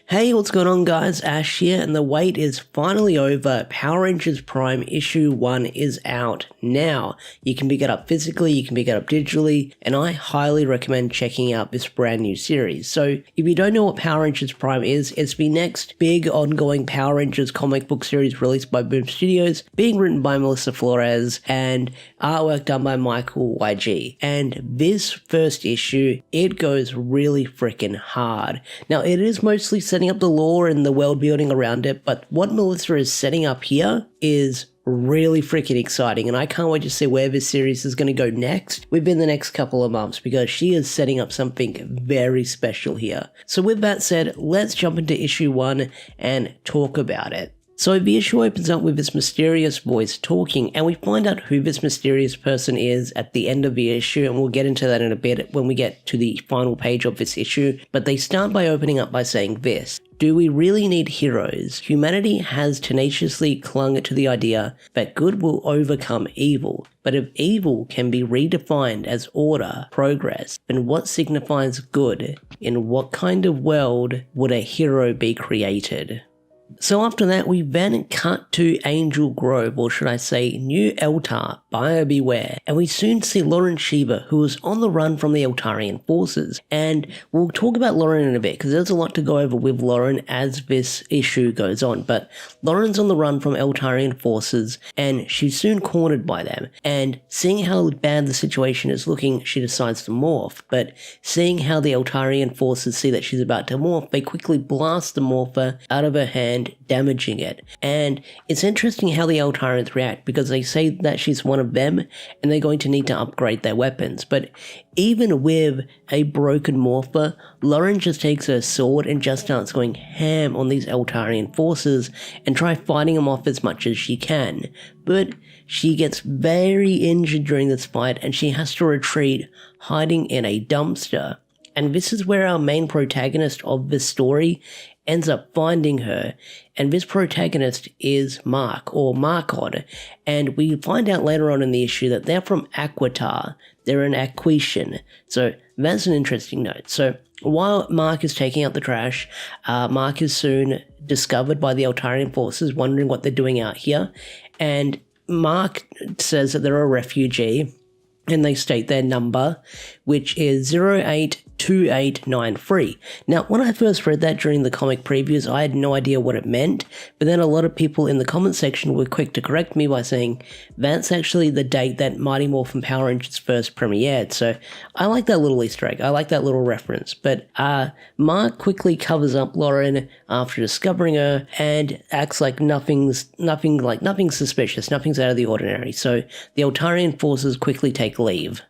Hey, what's going on guys? Ash here, and the wait is finally over. Power Rangers Prime Issue 1 is out now. You can pick it up physically, you can pick it up digitally, and I highly recommend checking out this brand new series. So, if you don't know what Power Rangers Prime is, it's the next big ongoing Power Rangers comic book series released by Boom Studios, being written by Melissa Flores, and artwork done by Michael YG. And this first issue, it goes really freaking hard. Now, it is mostly setting up the lore and the world building around it, but what Melissa is setting up here is really freaking exciting, and I can't wait to see where this series is going to go next within the next couple of months, because she is setting up something very special here. So with that said, let's jump into issue 1 and talk about it. So the issue opens up with this mysterious voice talking, and we find out who this mysterious person is at the end of the issue, and we'll get into that in a bit when we get to the final page of this issue. But they start by opening up by saying this: do we really need heroes? Humanity has tenaciously clung to the idea that good will overcome evil. But if evil can be redefined as order, progress, then what signifies good? In what kind of world would a hero be created? So after that, we then cut to Angel Grove, or should I say New Eltar, buyer beware, and we soon see Lauren Shiva, who is on the run from the Eltarian forces. And we'll talk about Lauren in a bit, because there's a lot to go over with Lauren as this issue goes on. But Lauren's on the run from Eltarian forces, and she's soon cornered by them. And seeing how bad the situation is looking, she decides to morph. But seeing how the Eltarian forces see that she's about to morph, they quickly blast the morpher out of her hand, damaging it. And it's interesting how the Eltarians react, because they say that she's one of them and they're going to need to upgrade their weapons. But even with a broken morpher, Lauren just takes her sword and just starts going ham on these Eltarian forces and try fighting them off as much as she can. But she gets very injured during this fight, and she has to retreat, hiding in a dumpster. And this is where our main protagonist of this story ends up finding her, and this protagonist is Mark, or Markod, and we find out later on in the issue that they're from Aquitar. They're an Aquitian, so that's an interesting note. So while Mark is taking out the trash, Mark is soon discovered by the Eltarian forces, wondering what they're doing out here, and Mark says that they're a refugee, and they state their number, which is 082893. Now, when I first read that during the comic previews, I had no idea what it meant, but then a lot of people in the comment section were quick to correct me by saying that's actually the date that Mighty Morphin Power Rangers first premiered. So I like that little Easter egg. I like that little reference. But Mark quickly covers up Lauren after discovering her and acts like nothing's suspicious, nothing's out of the ordinary. So the Eltarian forces quickly take leave.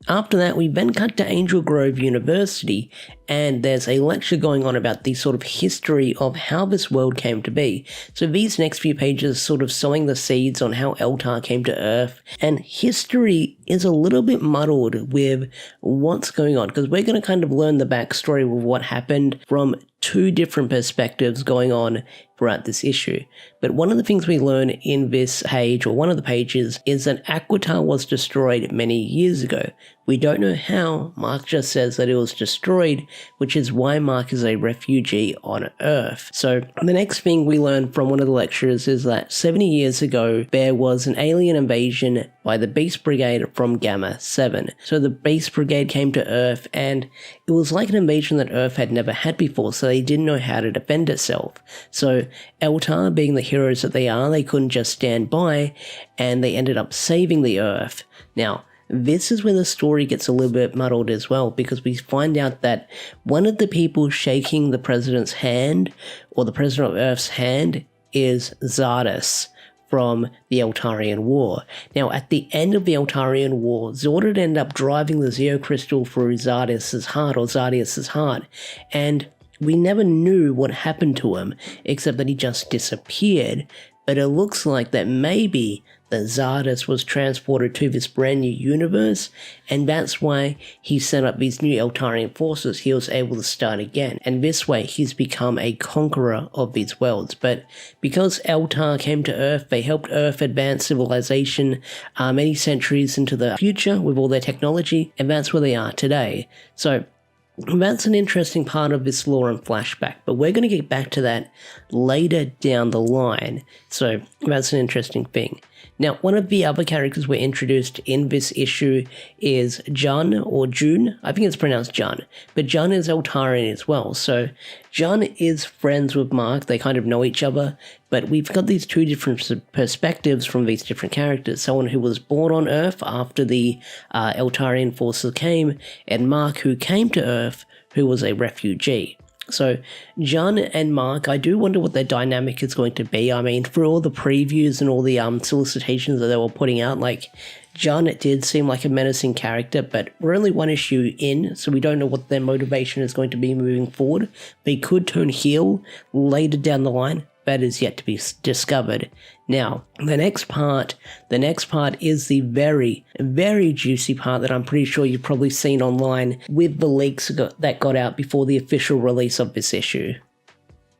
After that, we then cut to Angel Grove University, and there's a lecture going on about the sort of history of how this world came to be. So these next few pages sort of sowing the seeds on how Eltar came to Earth, and history is a little bit muddled with what's going on, because we're going to kind of learn the backstory of what happened from two different perspectives going on throughout this issue. But one of the things we learn in this page, or one of the pages, is that Aquitar was destroyed many years ago. We don't know how. Mark just says that it was destroyed, which is why Mark is a refugee on Earth. So the next thing we learn from one of the lecturers is that 70 years ago, there was an alien invasion by the Beast Brigade from Gamma 7. So the Beast Brigade came to Earth, and it was like an invasion that Earth had never had before, so they didn't know how to defend itself. So Eltar, being the heroes that they are, they couldn't just stand by, and they ended up saving the Earth. Now, this is where the story gets a little bit muddled as well, because we find out that one of the people shaking the president's hand, or the president of Earth's hand, is Zardes from the Eltarian War. Now, at the end of the Eltarian War, Zord would end up driving the Zeo Crystal through Zardes' heart, and we never knew what happened to him, except that he just disappeared. But it looks like that maybe that Zardes was transported to this brand new universe, and that's why he set up these new Eltarian forces. He was able to start again, and this way he's become a conqueror of these worlds. But because Eltar came to Earth, they helped Earth advance civilization many centuries into the future with all their technology, and that's where they are today. So That's an interesting part of this lore and flashback, but we're going to get back to that later down the line, so that's an interesting thing. Now, one of the other characters we're introduced in this issue is Jun, or June. I think it's pronounced Jun, but Jun is Eltarian as well. So Jun is friends with Mark. They kind of know each other, but we've got these two different perspectives from these different characters. Someone who was born on Earth after the Eltarian forces came, and Mark, who came to Earth, who was a refugee. So, Jun and Mark, I do wonder what their dynamic is going to be. I mean, for all the previews and all the solicitations that they were putting out, like, Jun, it did seem like a menacing character, but we're only one issue in, so we don't know what their motivation is going to be moving forward. They could turn heel later down the line. That is yet to be discovered. Now, the next part is the very, very juicy part that I'm pretty sure you've probably seen online with the leaks that got out before the official release of this issue.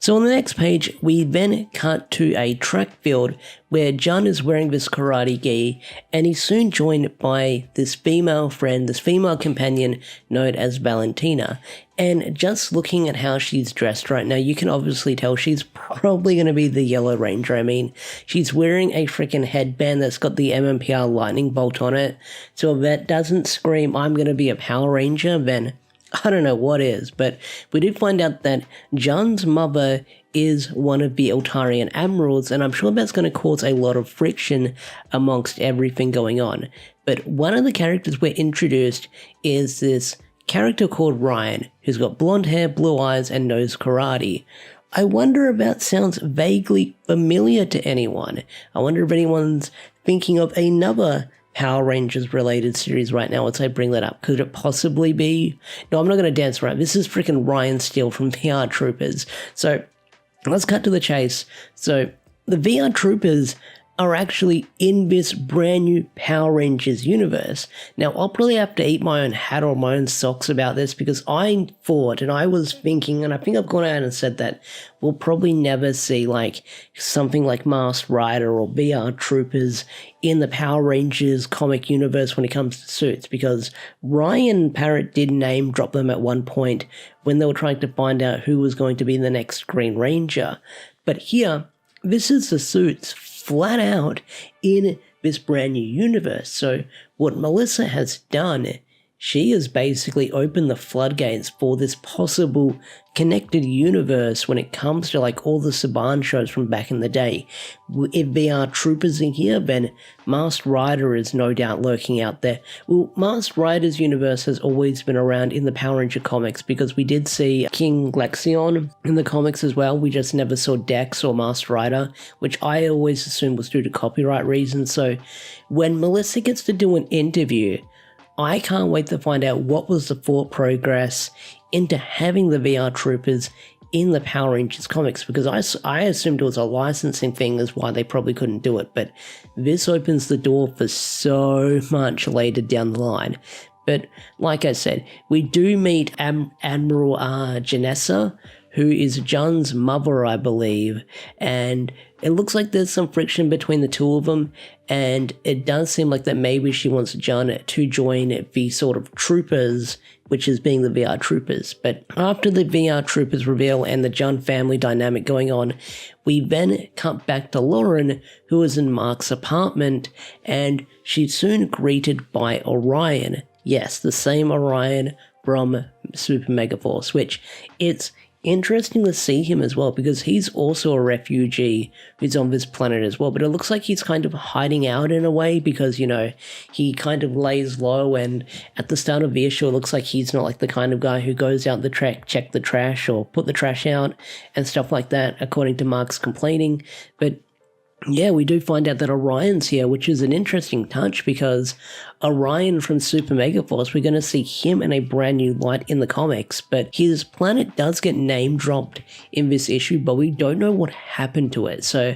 So on the next page, we then cut to a track field where Jun is wearing this karate gi, and he's soon joined by this female friend, this female companion known as Valentina. And just looking at how she's dressed right now, you can obviously tell she's probably going to be the Yellow Ranger. I mean, she's wearing a freaking headband that's got the MMPR lightning bolt on it. So if that doesn't scream, I'm going to be a Power Ranger, then I don't know what is, but we did find out that Jun's mother is one of the Eltarian admirals, and I'm sure that's going to cause a lot of friction amongst everything going on. But one of the characters we're introduced is this character called Ryan, who's got blonde hair, blue eyes, and knows karate. I wonder if that sounds vaguely familiar to anyone. I wonder if anyone's thinking of another Power Rangers related series right now as I bring that up. Could it possibly be? No, I'm not going to dance around. This is freaking Ryan Steele from VR Troopers. So let's cut to the chase. So the VR Troopers are actually in this brand new Power Rangers universe. Now, I'll probably have to eat my own hat or my own socks about this, because I thought, and I was thinking, and I think I've gone out and said that we'll probably never see like something like Masked Rider or VR Troopers in the Power Rangers comic universe when it comes to suits, because Ryan Parrott did name drop them at one point when they were trying to find out who was going to be the next Green Ranger. But here, this is the suits flat out in this brand new universe. So what Melissa has done, she has basically opened the floodgates for this possible connected universe when it comes to like all the Saban shows from back in the day. If VR Troopers in here, then Masked Rider is no doubt lurking out there. Well, Masked Rider's universe has always been around in the Power Ranger comics, because we did see King Glaxion in the comics as well. We just never saw Dex or Masked Rider, which I always assumed was due to copyright reasons. So when Melissa gets to do an interview, I can't wait to find out what was the thought progress into having the VR Troopers in the Power Rangers comics, because I assumed it was a licensing thing is why they probably couldn't do it, but this opens the door for so much later down the line. But like I said, we do meet Admiral Janessa, who is Jun's mother, I believe, and it looks like there's some friction between the two of them, and it does seem like that maybe she wants Jun to join the sort of troopers, which is being the VR Troopers. But after the VR Troopers reveal and the Jun family dynamic going on, we then cut back to Lauren, who is in Mark's apartment, and she's soon greeted by Orion. Yes, the same Orion from Super Mega Force, which it's interesting to see him as well, because he's also a refugee who's on this planet as well, but it looks like he's kind of hiding out in a way, because, you know, he kind of lays low, and at the start of the issue it looks like he's not like the kind of guy who goes out the track, check the trash or put the trash out and stuff like that, according to Mark's complaining. But yeah, we do find out that Orion's here, which is an interesting touch, because Orion from Super Mega Force, we're going to see him in a brand new light in the comics, but his planet does get name dropped in this issue, but we don't know what happened to it. So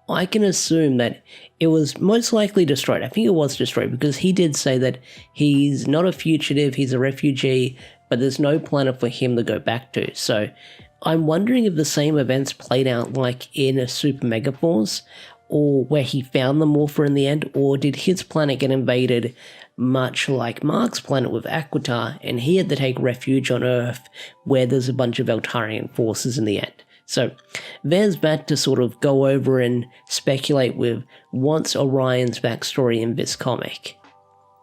I can assume that it was most likely destroyed. I think it was destroyed, because he did say that he's not a fugitive, he's a refugee, but there's no planet for him to go back to. So I'm wondering if the same events played out like in a Super Mega Force, or where he found the Morpher in the end, or did his planet get invaded much like Mark's planet with Aquitar, and he had to take refuge on Earth where there's a bunch of Eltarian forces in the end. So there's that to sort of go over and speculate with what's Orion's backstory in this comic.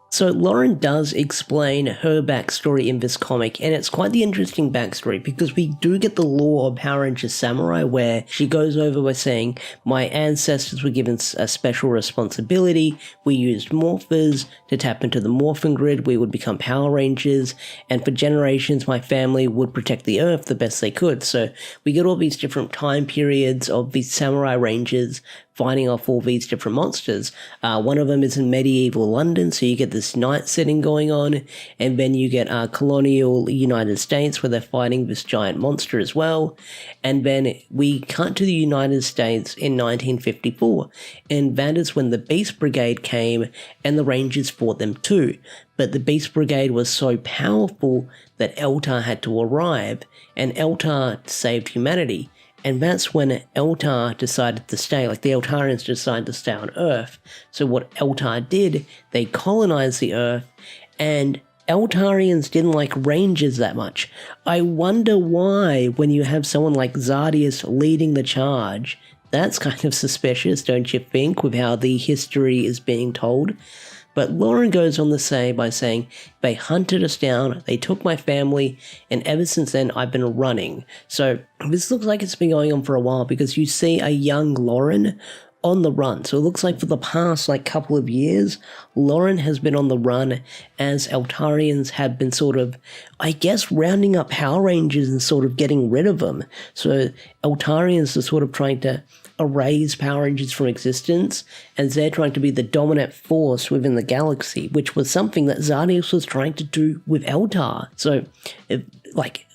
So Lauren does explain her backstory in this comic, and it's quite the interesting backstory because we do get the lore of Power Rangers Samurai where she goes over by saying, my ancestors were given a special responsibility, we used morphers to tap into the morphin grid, we would become Power Rangers, and for generations my family would protect the Earth the best they could. So we get all these different time periods of these Samurai Rangers fighting off all these different monsters. One of them is in medieval London, so you get this night setting going on, and then you get colonial United States where they're fighting this giant monster as well, and then we cut to the United States in 1954, and that is when the Beast Brigade came and the Rangers fought them too. But the Beast Brigade was so powerful that Eltar had to arrive, and Eltar saved humanity. And that's when Eltar decided to stay, like the Eltarians decided to stay on Earth. So what Eltar did, they colonized the Earth, and Eltarians didn't like Rangers that much. I wonder why, when you have someone like Zardius leading the charge. That's kind of suspicious, don't you think, with how the history is being told? But Lauren goes on to say by saying, they hunted us down, they took my family, and ever since then I've been running. So this looks like it's been going on for a while because you see a young Lauren on the run. So it looks like for the past couple of years, Lauren has been on the run as Eltarians have been sort of, I guess, rounding up Power Rangers and sort of getting rid of them. So Eltarians are sort of trying to erase Power Rangers from existence, as they're trying to be the dominant force within the galaxy, which was something that Zardius was trying to do with Eltar. So,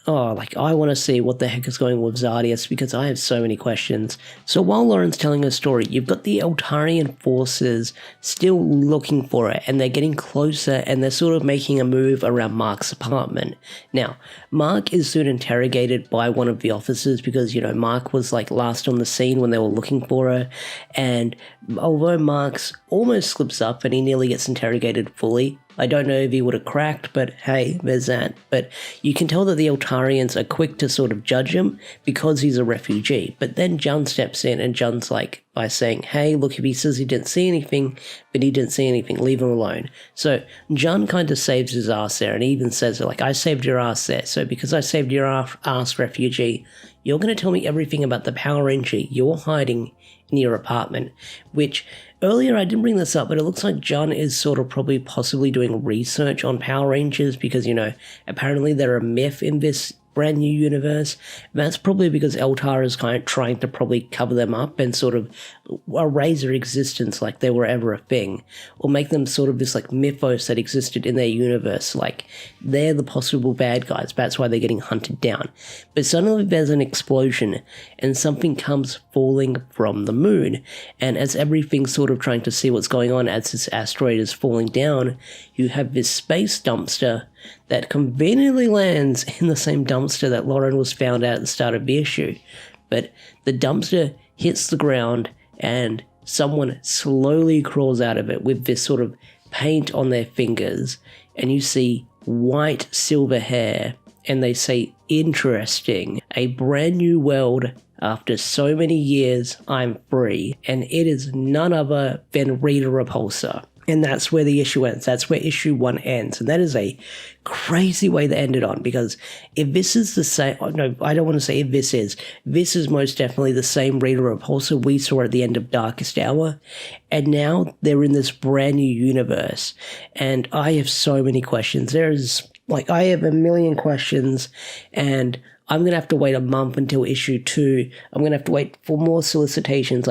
I want to see what the heck is going on with Zardius because I have so many questions. So while Lauren's telling her story, you've got the Eltarian forces still looking for it, and they're getting closer, and they're sort of making a move around Mark's apartment. Now, Mark is soon interrogated by one of the officers because, Mark was last on the scene when they were looking for her, and although Mark's almost slips up and he nearly gets interrogated fully, I don't know if he would have cracked, but hey, there's that. But you can tell that the Eltarians are quick to sort of judge him because he's a refugee. But then Jun steps in, and Jun's by saying, hey, look, if he says he didn't see anything, but he didn't see anything, leave him alone. So Jun kind of saves his ass there, and he even says, I saved your ass there. So because I saved your ass, refugee, you're going to tell me everything about the Power Ranger you're hiding in your apartment, which earlier I didn't bring this up, but it looks like Jun is sort of probably possibly doing research on Power Rangers because, apparently they're a myth in this brand new universe. That's probably because Eltar is kind of trying to probably cover them up and sort of erase their existence like they were ever a thing, or make them sort of this mythos that existed in their universe, like they're the possible bad guys, that's why they're getting hunted down. But suddenly there's an explosion and something comes falling from the moon, and as everything's sort of trying to see what's going on as this asteroid is falling down, you have this space dumpster that conveniently lands in the same dumpster that Lauren was found at the start of the issue. But the dumpster hits the ground and someone slowly crawls out of it with this sort of paint on their fingers, and you see white silver hair, and they say, interesting, a brand new world. After so many years, I'm free. And it is none other than Rita Repulsa. And that's where the issue ends. That's where issue 1 ends. And that is a crazy way to end it on, because if this is the same, no, I don't want to say if this is most definitely the same Rita Repulsa we saw at the end of Darkest Hour. And now they're in this brand new universe. And I have so many questions. I have a million questions, and I'm going to have to wait a month until issue 2. I'm going to have to wait for more solicitations.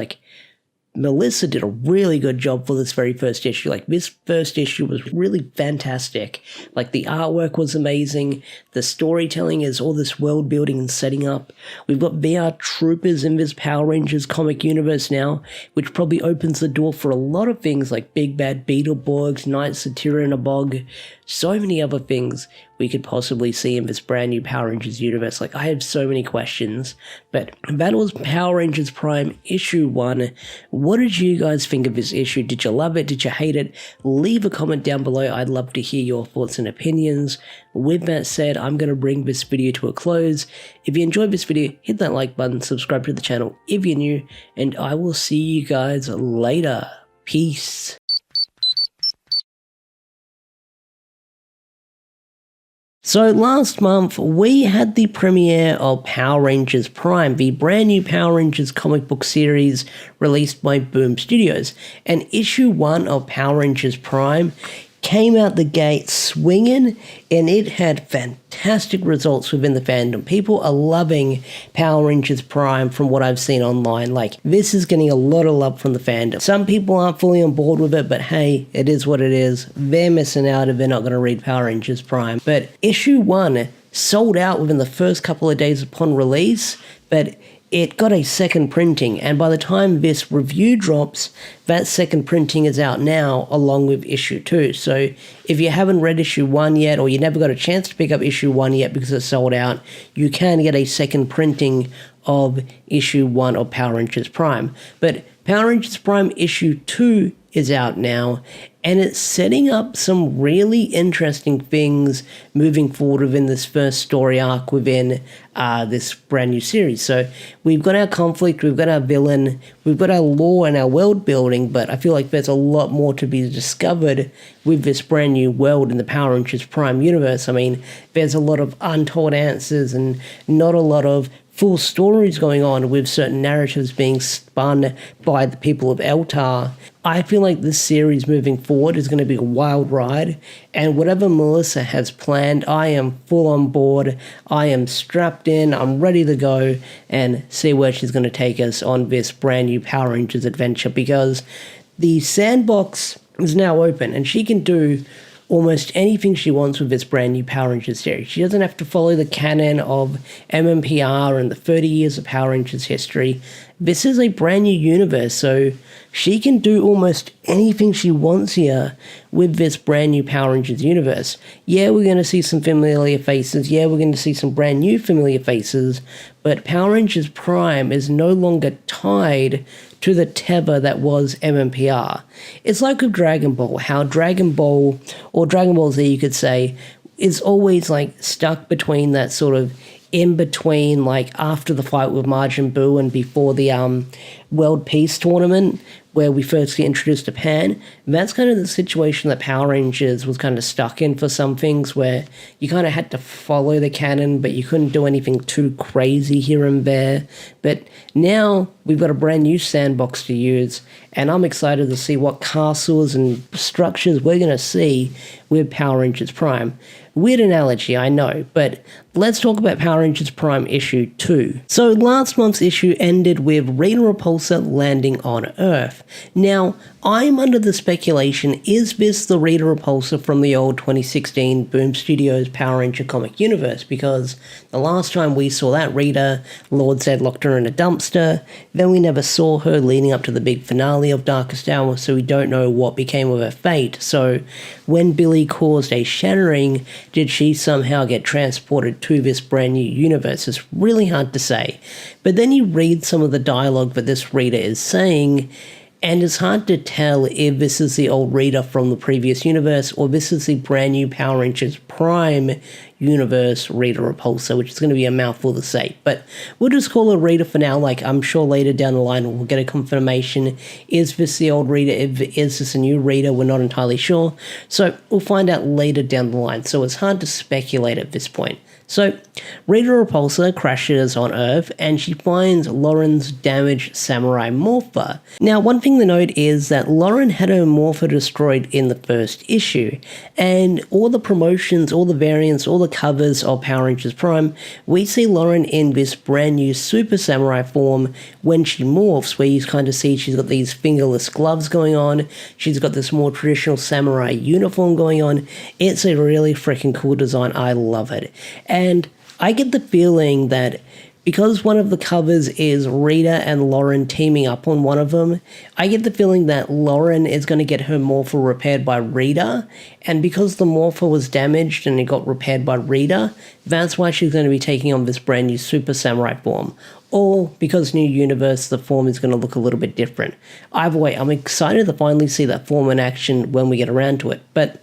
Melissa did a really good job for this very first issue. This first issue was really fantastic. The artwork was amazing. The storytelling is all this world building and setting up. We've got VR troopers in this Power Rangers comic universe now, which probably opens the door for a lot of things like Big Bad Beetleborgs, Knights of Tirana Bog, so many other things we could possibly see in this brand new Power Rangers universe. Like, I have so many questions, but that was Power Rangers Prime issue 1. What did you guys think of this issue? Did you love it? Did you hate it? Leave a comment down below. I'd love to hear your thoughts and opinions. With that said, I'm going to bring this video to a close. If you enjoyed this video, hit that like button, subscribe to the channel if you're new, and I will see you guys later. Peace. So last month, we had the premiere of Power Rangers Prime, the brand new Power Rangers comic book series released by Boom Studios. And issue 1 of Power Rangers Prime came out the gate swinging, and it had fantastic results within the fandom. People are loving Power Rangers Prime from what I've seen online. Like, this is getting a lot of love from the fandom. Some people aren't fully on board with it, but hey, it is what it is. They're missing out if they're not going to read Power Rangers Prime. But issue 1 sold out within the first couple of days upon release, but it got a second printing, and by the time this review drops, that second printing is out now along with issue 2. So if you haven't read issue 1 yet, or you never got a chance to pick up issue 1 yet because it's sold out, you can get a second printing of issue 1 of Power Rangers Prime. But Power Rangers Prime issue 2 is out now, and it's setting up some really interesting things moving forward within this first story arc within this brand new series. So we've got our conflict, we've got our villain, we've got our lore and our world building, but I feel like there's a lot more to be discovered with this brand new world in the Power Rangers Prime universe. I mean, there's a lot of untold answers and not a lot of full stories going on with certain narratives being spun by the people of Eltar. I feel like this series moving forward is going to be a wild ride, and whatever Melissa has planned, I am full on board. I am strapped in, I'm ready to go and see where she's going to take us on this brand new Power Rangers adventure, because the sandbox is now open and she can do almost anything she wants with this brand new Power Rangers series. She doesn't have to follow the canon of MMPR and the 30 years of Power Rangers history. This is a brand new universe, so she can do almost anything she wants here with this brand new Power Rangers universe. Yeah, we're going to see some familiar faces. Yeah, we're going to see some brand new familiar faces, but Power Rangers Prime is no longer tied to the tether that was MMPR. It's like with Dragon Ball, how Dragon Ball, or Dragon Ball Z you could say, is always like stuck between that sort of in between, like after the fight with Majin Buu and before the World Peace Tournament, where we first get introduced to Pan. That's kind of the situation that Power Rangers was kind of stuck in for some things, where you kind of had to follow the canon, but you couldn't do anything too crazy here and there. But now we've got a brand new sandbox to use, and I'm excited to see what castles and structures we're going to see with Power Rangers Prime. Weird analogy, I know, but let's talk about Power Rangers Prime issue 2. So last month's issue ended with Rita Repulsa landing on Earth. Now, I'm under the speculation, is this the Rita Repulsa from the old 2016 Boom Studios Power Ranger comic universe? Because the last time we saw that Rita, Lord Zed locked her in a dumpster, then we never saw her leading up to the big finale of Darkest Hour, so we don't know what became of her fate. So when Billy caused a shattering, did she somehow get transported to this brand new universe? It's really hard to say. But then you read some of the dialogue that this Rita is saying, and it's hard to tell if this is the old Rita from the previous universe or this is the brand new Power Rangers Prime universe Rita Repulsa, which is going to be a mouthful to say. But we'll just call her Rita for now. Like, I'm sure later down the line we'll get a confirmation. Is this the old Rita? Is this a new Rita? We're not entirely sure. So we'll find out later down the line. So it's hard to speculate at this point. So, Rita Repulsa crashes on Earth and she finds Lauren's damaged samurai morpher. Now, one thing to note is that Lauren had her morpher destroyed in the first issue, and all the promotions, all the variants, all the covers of Power Rangers Prime, we see Lauren in this brand new Super Samurai form when she morphs, where you kind of see she's got these fingerless gloves going on, she's got this more traditional samurai uniform going on. It's a really freaking cool design, I love it. And I get the feeling that Because one of the covers is Rita and Lauren teaming up on one of them, I get the feeling that Lauren is going to get her Morpher repaired by Rita, and because the Morpher was damaged and it got repaired by Rita, that's why she's going to be taking on this brand new Super Samurai form. Or because New Universe, the form is going to look a little bit different. Either way, I'm excited to finally see that form in action when we get around to it. But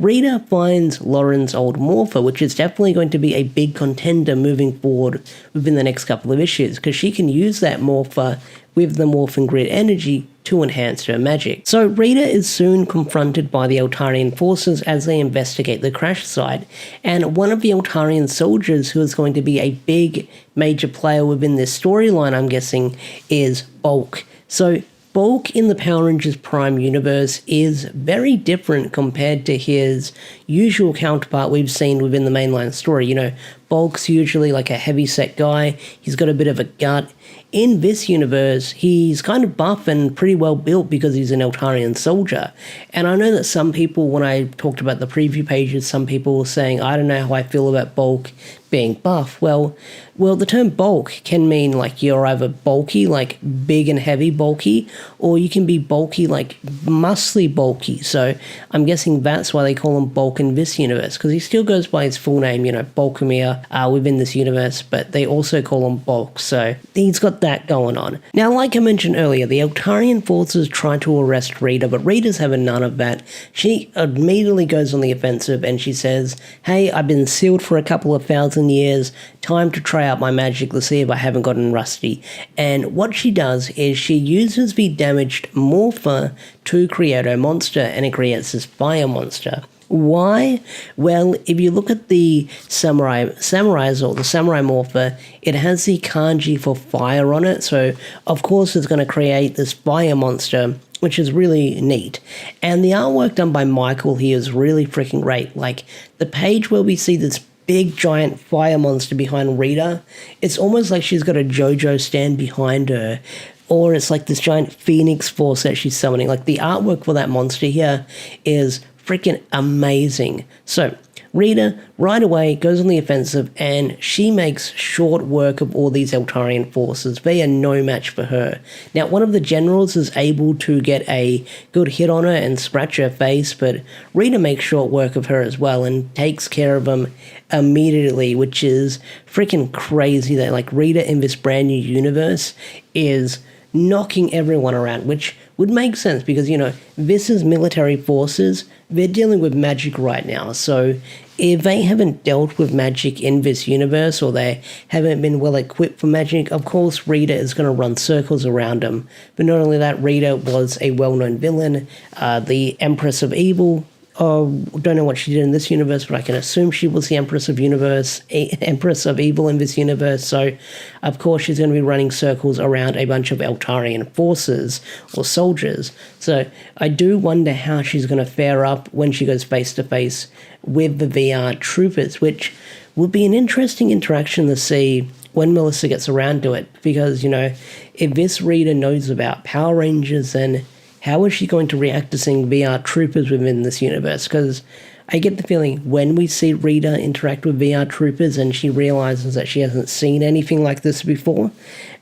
Rita finds Lauren's old Morpher, which is definitely going to be a big contender moving forward within the next couple of issues, because she can use that Morpher with the Morphin Grid energy to enhance her magic. So Rita is soon confronted by the Eltarian forces as they investigate the crash site, and one of the Eltarian soldiers who is going to be a big major player within this storyline, I'm guessing, is Bulk. So Bulk in the Power Rangers Prime universe is very different compared to his usual counterpart we've seen within the mainline story. You know, Bulk's usually like a heavy-set guy, he's got a bit of a gut. In this universe, he's kind of buff and pretty well built because he's an Eltarian soldier. And I know that some people, when I talked about the preview pages, some people were saying, I don't know how I feel about Bulk being buff. Well, the term bulk can mean like you're either bulky, like big and heavy bulky, or you can be bulky, like muscly bulky. So I'm guessing that's why they call him Bulk in this universe, because he still goes by his full name, you know, Bulkamir, within this universe, but they also call him Bulk. So he's got that going on. Now, like I mentioned earlier, the Eltarian forces try to arrest Rita, but Rita's having none of that. She immediately goes on the offensive and she says, hey, I've been sealed for a couple of thousand years, time to try out my magic to see if I haven't gotten rusty. And what she does is she uses the damaged Morpher to create a monster, and it creates this fire monster. Why? Well, if you look at the Samurais or the Samurai Morpher, it has the kanji for fire on it, so of course it's going to create this fire monster, which is really neat. And the artwork done by Michael here is really freaking great. Like, the page where we see this big giant fire monster behind Rita, it's almost like she's got a JoJo stand behind her, or it's like this giant phoenix force that she's summoning. Like, the artwork for that monster here is freaking amazing. So Rita right away goes on the offensive and she makes short work of all these Eltarian forces. They are no match for her. Now, one of the generals is able to get a good hit on her and scratch her face, but Rita makes short work of her as well and takes care of them immediately, which is freaking crazy that like Rita in this brand new universe is knocking everyone around, which would make sense because, you know, this is military forces. They're dealing with magic right now. So if they haven't dealt with magic in this universe or they haven't been well equipped for magic, of course Rita is going to run circles around them. But not only that, Rita was a well-known villain, the Empress of Evil. Don't know what she did in this universe, but I can assume she was the Empress of Evil in this universe. So, of course, she's going to be running circles around a bunch of Eltarian forces or soldiers. So, I do wonder how she's going to fare up when she goes face to face with the VR troopers, which would be an interesting interaction to see when Melissa gets around to it. Because, you know, if this reader knows about Power Rangers, then how is she going to react to seeing VR troopers within this universe? Because I get the feeling when we see Rita interact with VR troopers and she realizes that she hasn't seen anything like this before,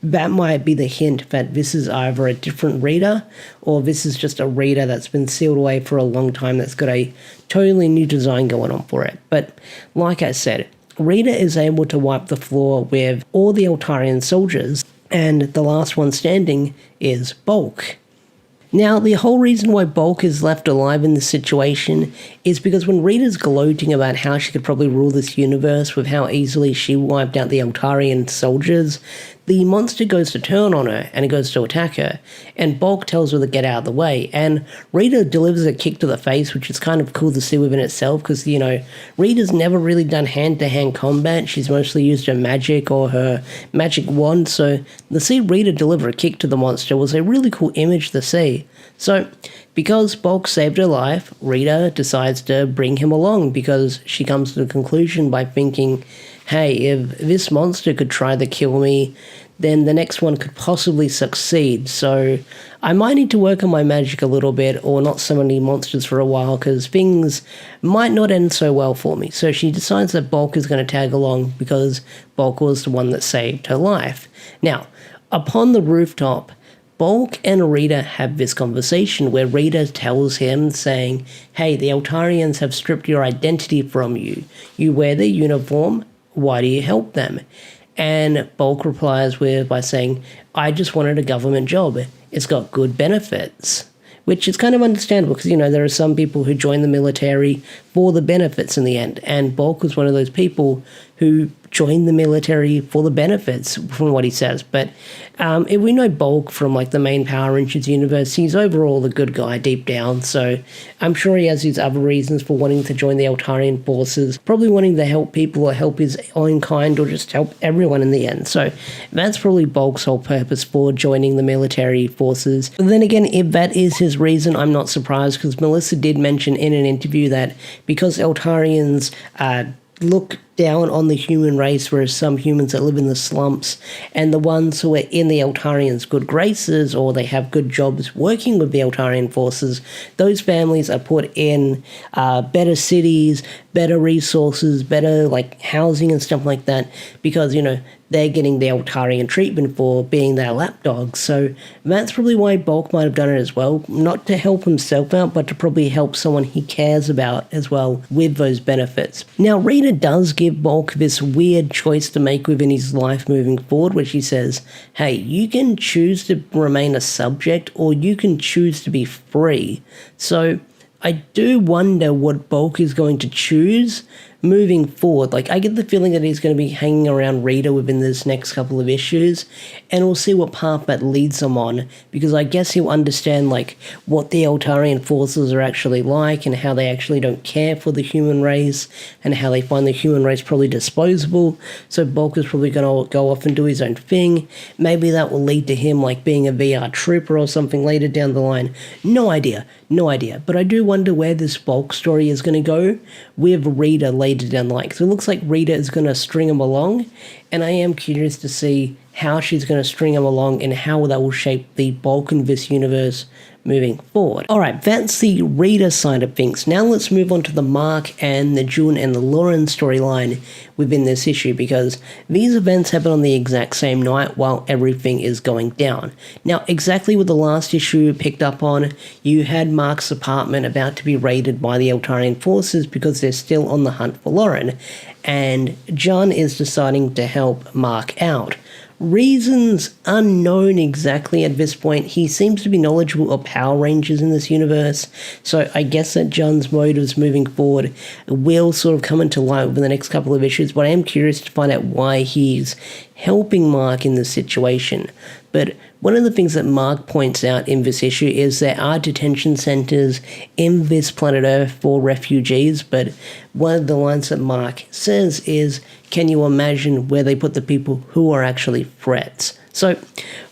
that might be the hint that this is either a different Rita or this is just a Rita that's been sealed away for a long time that's got a totally new design going on for it. But like I said, Rita is able to wipe the floor with all the Eltarian soldiers, and the last one standing is Bulk. Now, the whole reason why Bulk is left alive in this situation is because when Rita's gloating about how she could probably rule this universe with how easily she wiped out the Eltarian soldiers, the monster goes to turn on her and it goes to attack her, and Bulk tells her to get out of the way, and Rita delivers a kick to the face, which is kind of cool to see within itself because, you know, Rita's never really done hand-to-hand combat. She's mostly used her magic or her magic wand, so to see Rita deliver a kick to the monster was a really cool image to see. So, because Bulk saved her life, Rita decides to bring him along because she comes to the conclusion by thinking, hey, if this monster could try to kill me, then the next one could possibly succeed. So I might need to work on my magic a little bit or not summon any monsters for a while because things might not end so well for me. So she decides that Bulk is going to tag along because Bulk was the one that saved her life. Now, upon the rooftop, Bulk and Rita have this conversation where Rita tells him, saying, hey, the Eltarians have stripped your identity from you. You wear their uniform, why do you help them? And Bulk replies by saying, I just wanted a government job. It's got good benefits. Which is kind of understandable because, there are some people who join the military for the benefits in the end. And Bulk was one of those people who joined the military for the benefits, from what he says. But if we know Bulk from the main Power Rangers universe, he's overall a good guy deep down. So I'm sure he has his other reasons for wanting to join the Eltarian forces, probably wanting to help people or help his own kind or just help everyone in the end. So that's probably Bulk's whole purpose for joining the military forces. But then again, if that is his reason, I'm not surprised because Melissa did mention in an interview that because Eltarians look down on the human race, whereas some humans that live in the slumps and the ones who are in the Eltarians' good graces or they have good jobs working with the Eltarian forces, those families are put in better cities, better resources, better housing and stuff like that because, they're getting the Eltarian treatment for being their lapdogs. So that's probably why Bulk might have done it as well. Not to help himself out, but to probably help someone he cares about as well with those benefits. Now, Rita does give Bulk this weird choice to make within his life moving forward, which he says, hey, you can choose to remain a subject or you can choose to be free. So I do wonder what Bulk is going to choose moving forward. I get the feeling that he's going to be hanging around Rita within this next couple of issues, and we'll see what path that leads him on, because I guess he'll understand, what the Eltarian forces are actually like, and how they actually don't care for the human race, and how they find the human race probably disposable, so Bulk is probably going to go off and do his own thing. Maybe that will lead to him, being a VR trooper or something later down the line. No idea. But I do wonder where this Bulk story is going to go with Rita later down the line. So it looks like Rita is going to string him along, and I am curious to see how she's going to string him along and how that will shape the Bulk in this universe moving forward. Alright, that's the Rita side of things. Now let's move on to the Mark and the June and the Lauren storyline within this issue, because these events happen on the exact same night while everything is going down. Now, exactly what the last issue picked up on, you had Mark's apartment about to be raided by the Eltarian forces because they're still on the hunt for Lauren, and John is deciding to help Mark out. Reasons unknown exactly at this point. He seems to be knowledgeable of Power Rangers in this universe, so I guess that John's motives moving forward will sort of come into light over the next couple of issues, but I am curious to find out why he's helping Mark in this situation. But one of the things that Mark points out in this issue is there are detention centers in this planet Earth for refugees, but one of the lines that Mark says is, can you imagine where they put the people who are actually threats? So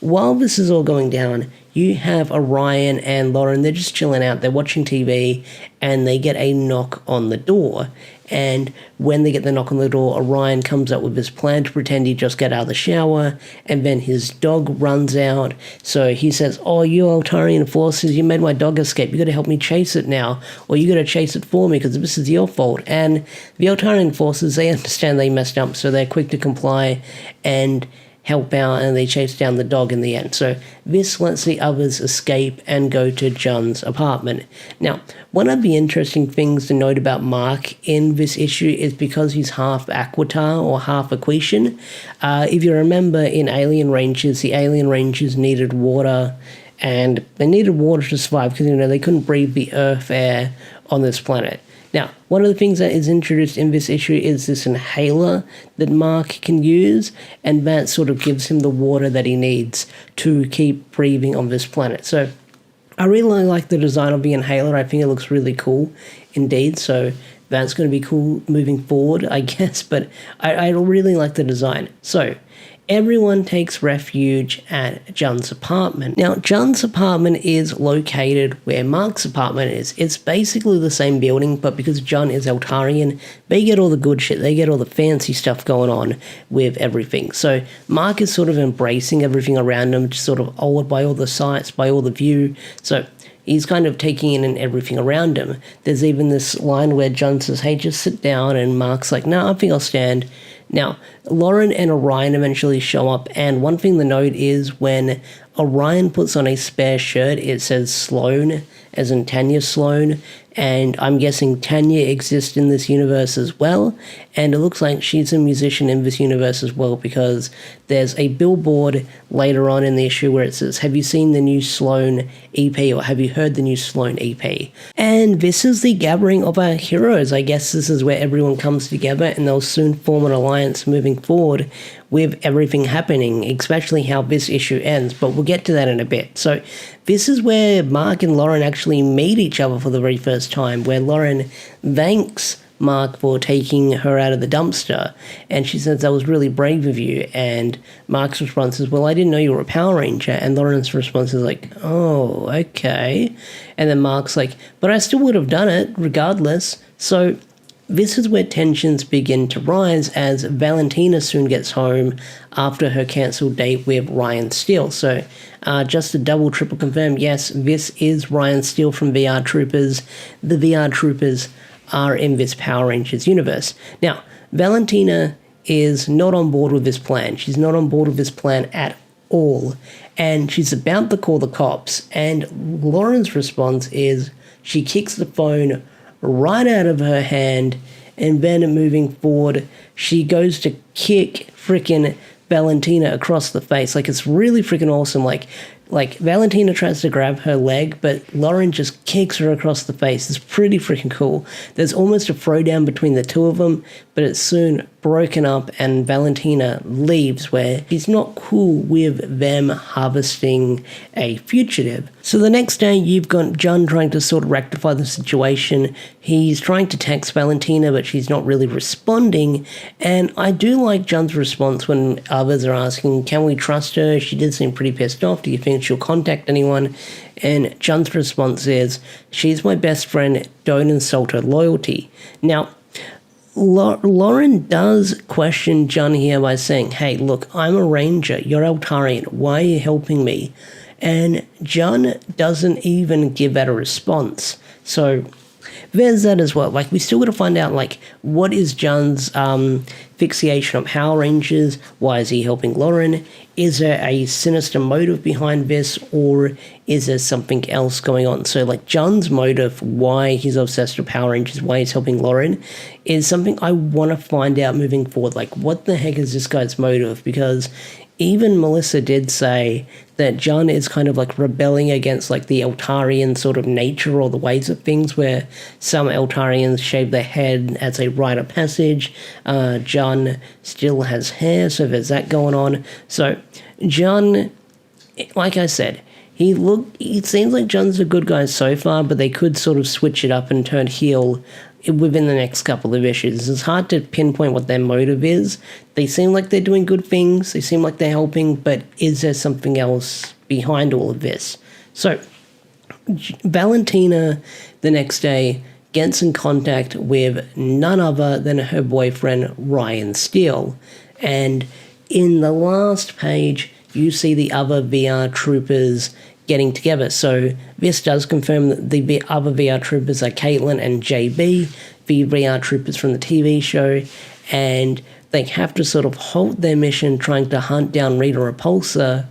while this is all going down, you have Orion and Lauren, they're just chilling out, they're watching TV, and they get a knock on the door. And when they get the knock on the door, Orion comes up with this plan to pretend he just got out of the shower, and then his dog runs out. So he says, oh, you Eltarian forces, you made my dog escape, you gotta help me chase it now, or you gotta chase it for me because this is your fault. And the Eltarian forces, they understand they messed up, so they're quick to comply and help out, and they chase down the dog in the end. So this lets the others escape and go to John's apartment. Now, one of the interesting things to note about Mark in this issue is because he's half Aquitar or half Aquitian. If you remember in Alien Rangers, the Alien Rangers needed water, and they needed water to survive because they couldn't breathe the earth air on this planet. Now, one of the things that is introduced in this issue is this inhaler that Mark can use, and that sort of gives him the water that he needs to keep breathing on this planet. So I really like the design of the inhaler. I think it looks really cool indeed, so that's going to be cool moving forward, I guess, but I really like the design. So everyone takes refuge at Jun's apartment. Now, Jun's apartment is located where Mark's apartment is. It's basically the same building, but because Jun is Eltarian, they get all the good shit. They get all the fancy stuff going on with everything. So Mark is sort of embracing everything around him, just sort of awed by all the sights, by all the view. So he's kind of taking in everything around him. There's even this line where Jun says, hey, just sit down, and Mark's like, no, I think I'll stand. Now, Lauren and Orion eventually show up, and one thing to note is when Orion puts on a spare shirt, it says Sloan, as in Tanya Sloan, and I'm guessing Tanya exists in this universe as well, and it looks like she's a musician in this universe as well, because there's a billboard later on in the issue where it says, have you seen the new Sloan EP, or have you heard the new Sloan EP? And this is the gathering of our heroes. I guess this is where everyone comes together, and they'll soon form an alliance moving forward with everything happening, especially how this issue ends, but we'll get to that in a bit. So this is where Mark and Lauren actually meet each other for the very first time, where Lauren thanks Mark for taking her out of the dumpster, and she says, that was really brave of you, and Mark's response is, well, I didn't know you were a Power Ranger, and Lauren's response is like, oh, okay, and then Mark's like, but I still would have done it regardless. So this is where tensions begin to rise as Valentina soon gets home after her cancelled date with Ryan Steele. So just to double, triple confirm, yes, this is Ryan Steele from VR Troopers. The VR Troopers are in this Power Rangers universe. Now, Valentina is not on board with this plan. She's not on board with this plan at all. And she's about to call the cops. And Lauren's response is she kicks the phone right out of her hand, and then moving forward, she goes to kick freaking Valentina across the face. Like, it's really freaking awesome. Like Valentina tries to grab her leg, but Lauren just kicks her across the face. It's pretty freaking cool. There's almost a throwdown between the two of them, but it's soon broken up, and Valentina leaves, where she's not cool with them harvesting a fugitive. So the next day, you've got Jun trying to sort of rectify the situation. He's trying to text Valentina, but she's not really responding, and I do like Jun's response when others are asking, can we trust her? She did seem pretty pissed off. Do you think she'll contact anyone? And Jun's response is, she's my best friend, don't insult her loyalty. Now, Lauren does question Jun here by saying, hey, look, I'm a ranger, you're Eltarian, why are you helping me? And Jun doesn't even give that a response. So there's that as well. Like, we still got to find out, like, what is Jun's fixation on Power Rangers? Why is he helping Lauren? Is there a sinister motive behind this, or is there something else going on? So, like, Jun's motive, why he's obsessed with Power Rangers, why he's helping Lauren, is something I want to find out moving forward. Like, what the heck is this guy's motive? Because even Melissa did say that Jun is kind of like rebelling against like the Eltarian sort of nature or the ways of things, where some Eltarians shave their head as a rite of passage. Jun still has hair, so there's that going on. So Jun, like I said, it seems like Jun's a good guy so far, but they could sort of switch it up and turn heel within the next couple of issues. It's hard to pinpoint what their motive is. They seem like they're doing good things, they seem like they're helping, but is there something else behind all of this? So Valentina, the next day, gets in contact with none other than her boyfriend, Ryan Steele. And in the last page, you see the other VR troopers getting together. So this does confirm that the other VR troopers are Caitlin and JB, the VR troopers from the TV show, and they have to sort of halt their mission trying to hunt down Rita Repulsa,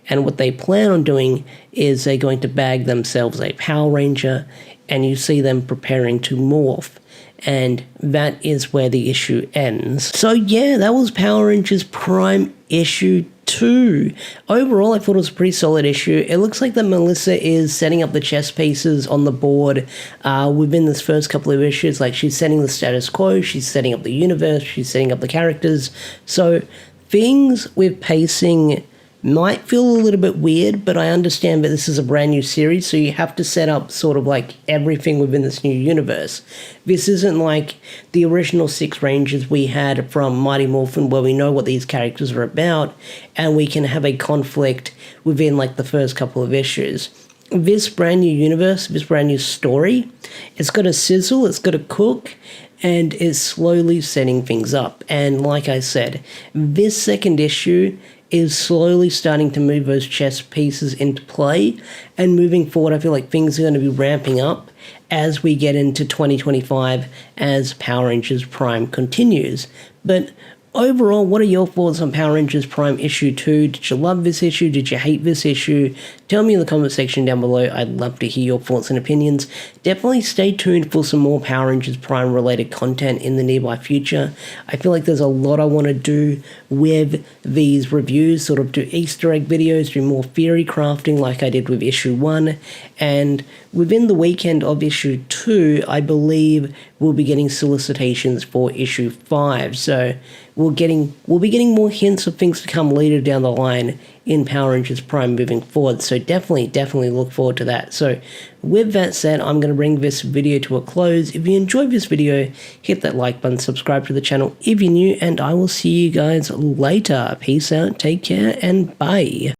and what they plan on doing is they're going to bag themselves a Power Ranger, and you see them preparing to morph. And that is where the issue ends. So yeah, that was Power Rangers Prime issue 2. Overall, I thought it was a pretty solid issue. It looks like that Melissa is setting up the chess pieces on the board within this first couple of issues. Like, she's setting the status quo, she's setting up the universe, she's setting up the characters. So things with pacing might feel a little bit weird, but I understand that this is a brand new series, so you have to set up sort of like everything within this new universe. This isn't like the original 6 Rangers we had from Mighty Morphin, where we know what these characters are about, and we can have a conflict within like the first couple of issues. This brand new universe, this brand new story, it's got to sizzle, it's got to cook, and is slowly setting things up. And like I said, this second issue is slowly starting to move those chess pieces into play, and moving forward I feel like things are going to be ramping up as we get into 2025 as Power Rangers Prime continues. But overall, what are your thoughts on Power Rangers Prime issue 2? Did you love this issue? Did you hate this issue? Tell me in the comment section down below. I'd love to hear your thoughts and opinions. Definitely stay tuned for some more Power Rangers Prime related content in the nearby future. I feel like there's a lot I want to do with these reviews, sort of do Easter egg videos, do more theory crafting like I did with issue 1, and within the weekend of issue 2, I believe we'll be getting solicitations for issue 5, so we'll be getting more hints of things to come later down the line in Power Rangers Prime moving forward, so definitely look forward to that. So with that said, I'm going to bring this video to a close. If you enjoyed this video, hit that like button, subscribe to the channel if you're new, and I will see you guys later. Peace out, take care, and bye.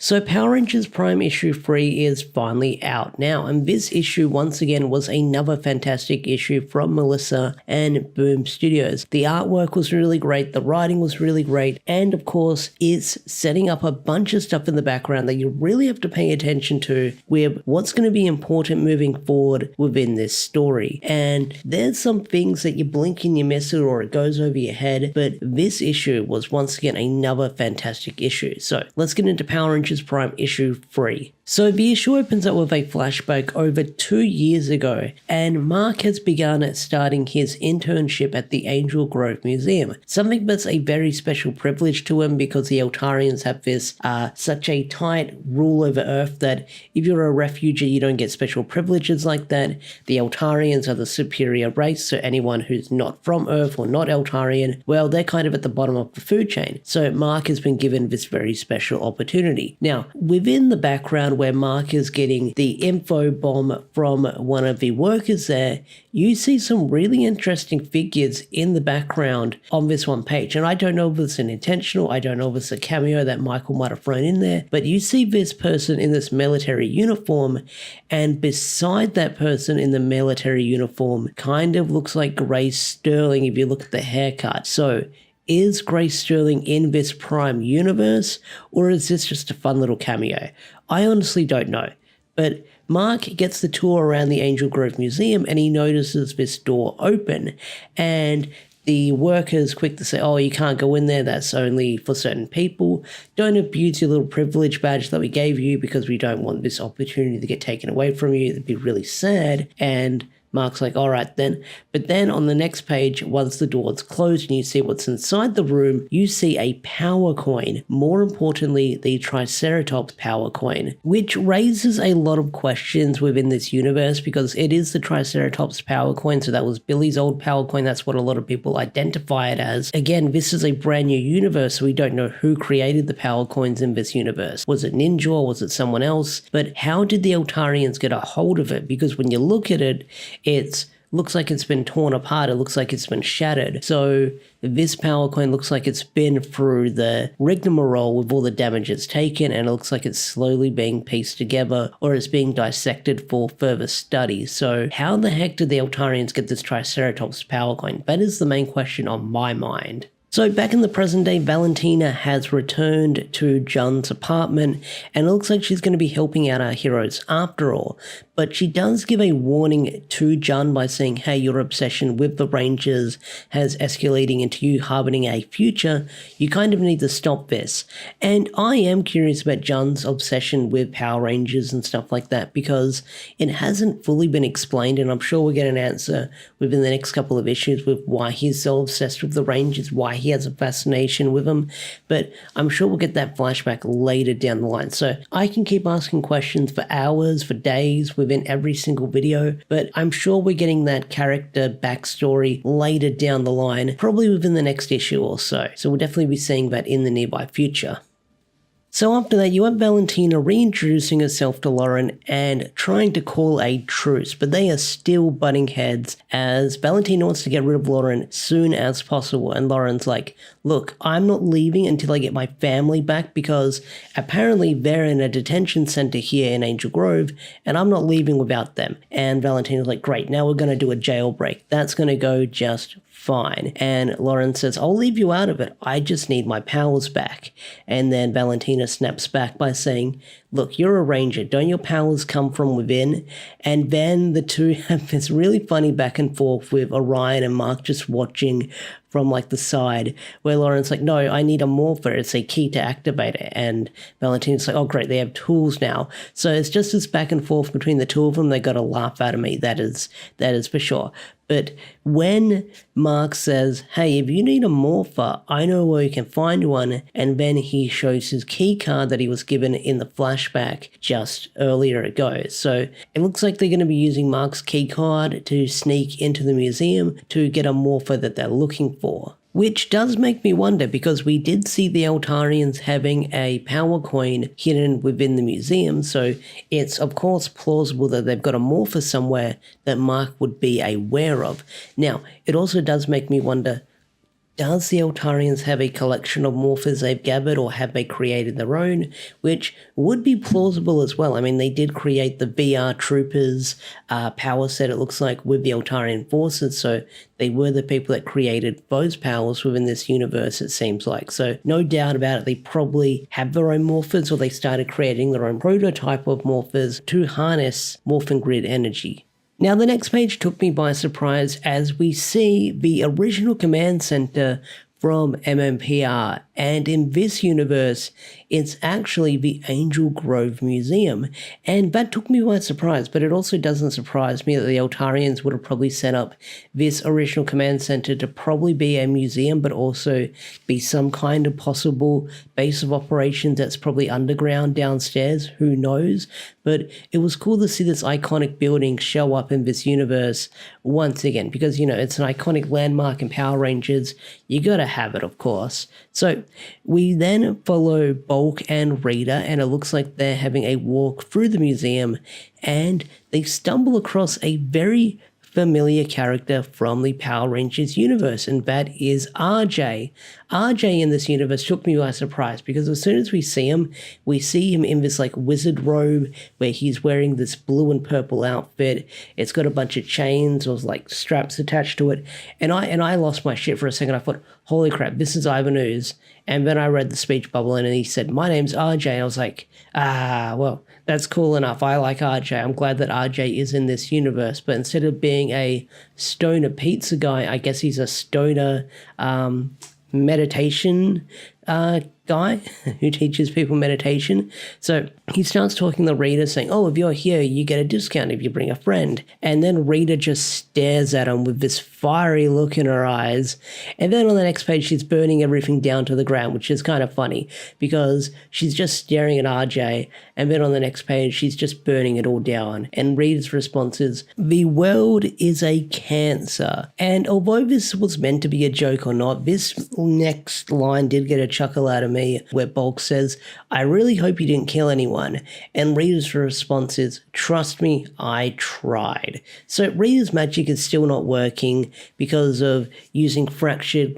So Power Rangers Prime issue 3 is finally out now, and this issue once again was another fantastic issue from Melissa and Boom Studios. The artwork was really great, the writing was really great, and of course it's setting up a bunch of stuff in the background that you really have to pay attention to with what's going to be important moving forward within this story. And there's some things that you blink and you miss it or it goes over your head, but this issue was once again another fantastic issue. So let's get into Power Rangers Prime issue 3. So the issue opens up with a flashback over 2 years ago, and Mark has begun starting his internship at the Angel Grove Museum, something that's a very special privilege to him because the Eltarians have this such a tight rule over Earth that if you're a refugee you don't get special privileges like that. The Eltarians are the superior race, so anyone who's not from Earth or not Eltarian, well, they're kind of at the bottom of the food chain. So Mark has been given this very special opportunity. Now, within the background where Mark is getting the info bomb from one of the workers there, you see some really interesting figures in the background on this one page. And I don't know if it's an intentional, I don't know if it's a cameo that Michael might have thrown in there, but you see this person in this military uniform, and beside that person in the military uniform kind of looks like Grace Sterling if you look at the haircut. So is Grace Sterling in this Prime universe, or is this just a fun little cameo? I honestly don't know. But Mark gets the tour around the Angel Grove Museum and he notices this door open, and the worker's quick to say, oh, you can't go in there, that's only for certain people. Don't abuse your little privilege badge that we gave you because we don't want this opportunity to get taken away from you. It'd be really sad. And Mark's like, all right then. But then on the next page, once the door's closed and you see what's inside the room, you see a power coin. More importantly, the Triceratops power coin, which raises a lot of questions within this universe because it is the Triceratops power coin. So that was Billy's old power coin. That's what a lot of people identify it as. Again, this is a brand new universe, so we don't know who created the power coins in this universe. Was it Ninja or was it someone else? But how did the Eltarians get a hold of it? Because when you look at it, it looks like it's been torn apart. It looks like it's been shattered. So this power coin looks like it's been through the rigmarole with all the damage it's taken, and it looks like it's slowly being pieced together or it's being dissected for further study. So how the heck did the Eltarians get this Triceratops power coin? That is the main question on my mind. So back in the present day, Valentina has returned to John's apartment, and it looks like she's going to be helping out our heroes after all. But she does give a warning to John by saying, hey, your obsession with the Rangers has escalating into you harboring a future. You kind of need to stop this. And I am curious about John's obsession with Power Rangers and stuff like that, because it hasn't fully been explained, and I'm sure we'll get an answer within the next couple of issues with why he's so obsessed with the Rangers, why he has a fascination with them. But I'm sure we'll get that flashback later down the line. So I can keep asking questions for hours, for days, with within every single video, but I'm sure we're getting that character backstory later down the line, probably within the next issue or so. So we'll definitely be seeing that in the nearby future. So after that, you have Valentina reintroducing herself to Lauren and trying to call a truce, but they are still butting heads as Valentina wants to get rid of Lauren as soon as possible, and Lauren's like, look, I'm not leaving until I get my family back because apparently they're in a detention center here in Angel Grove, and I'm not leaving without them. And Valentina's like, great, now we're going to do a jailbreak. That's going to go just fine. And Lauren says, I'll leave you out of it. I just need my powers back. And then Valentina snaps back by saying, look, you're a ranger. Don't your powers come from within? And then the two have this really funny back and forth with Orion and Mark just watching from like the side, where Lauren's like, no, I need a morpher. It's a key to activate it. And Valentina's like, oh, great, they have tools now. So it's just this back and forth between the two of them. They got to laugh out of me. That is for sure. But when Mark says, hey, if you need a morpher, I know where you can find one, and then he shows his key card that he was given in the flashback just earlier ago. So it looks like they're going to be using Mark's key card to sneak into the museum to get a morpher that they're looking for. Which does make me wonder, because we did see the Eltarians having a power coin hidden within the museum, so it's of course plausible that they've got a morpher somewhere that Mark would be aware of. Now, it also does make me wonder, does the Eltarians have a collection of morphers they've gathered, or have they created their own? Which would be plausible as well. I mean, they did create the VR Troopers power set, it looks like, with the Eltarian forces, so they were the people that created those powers within this universe, it seems like. So no doubt about it, they probably have their own morphers, or they started creating their own prototype of morphers to harness Morphin Grid energy. Now, the next page took me by surprise as we see the original command center from MMPR, and in this universe, it's actually the Angel Grove Museum, and that took me by surprise, but it also doesn't surprise me that the Eltarians would have probably set up this original command center to probably be a museum, but also be some kind of possible base of operations that's probably underground downstairs, who knows, but it was cool to see this iconic building show up in this universe once again, because, you know, it's an iconic landmark in Power Rangers, you gotta have it, of course. So we then follow Bulk and Rita, and it looks like they're having a walk through the museum, and they stumble across a very familiar character from the Power Rangers universe, and that is RJ. RJ in this universe took me by surprise, because as soon as we see him in this like wizard robe where he's wearing this blue and purple outfit. It's got a bunch of chains or like straps attached to it, and I lost my shit for a second. I thought, holy crap, this is Ivan Ooze. And then I read the speech bubble and he said, my name's RJ. I was like, well, that's cool enough. I like RJ. I'm glad that RJ is in this universe. But instead of being a stoner pizza guy, I guess he's a stoner meditation guy who teaches people meditation. So he starts talking to Rita saying, oh, if you're here, you get a discount if you bring a friend. And then Rita just stares at him with this fiery look in her eyes. And then on the next page, she's burning everything down to the ground, which is kind of funny because she's just staring at RJ. And then on the next page, she's just burning it all down. And Rita's response is, the world is a cancer. And although this was meant to be a joke or not, this next line did get a chuckle out of me, where Bulk says, I really hope you didn't kill anyone. And Rita's response is, trust me, I tried. So Rita's magic is still not working because of using fractured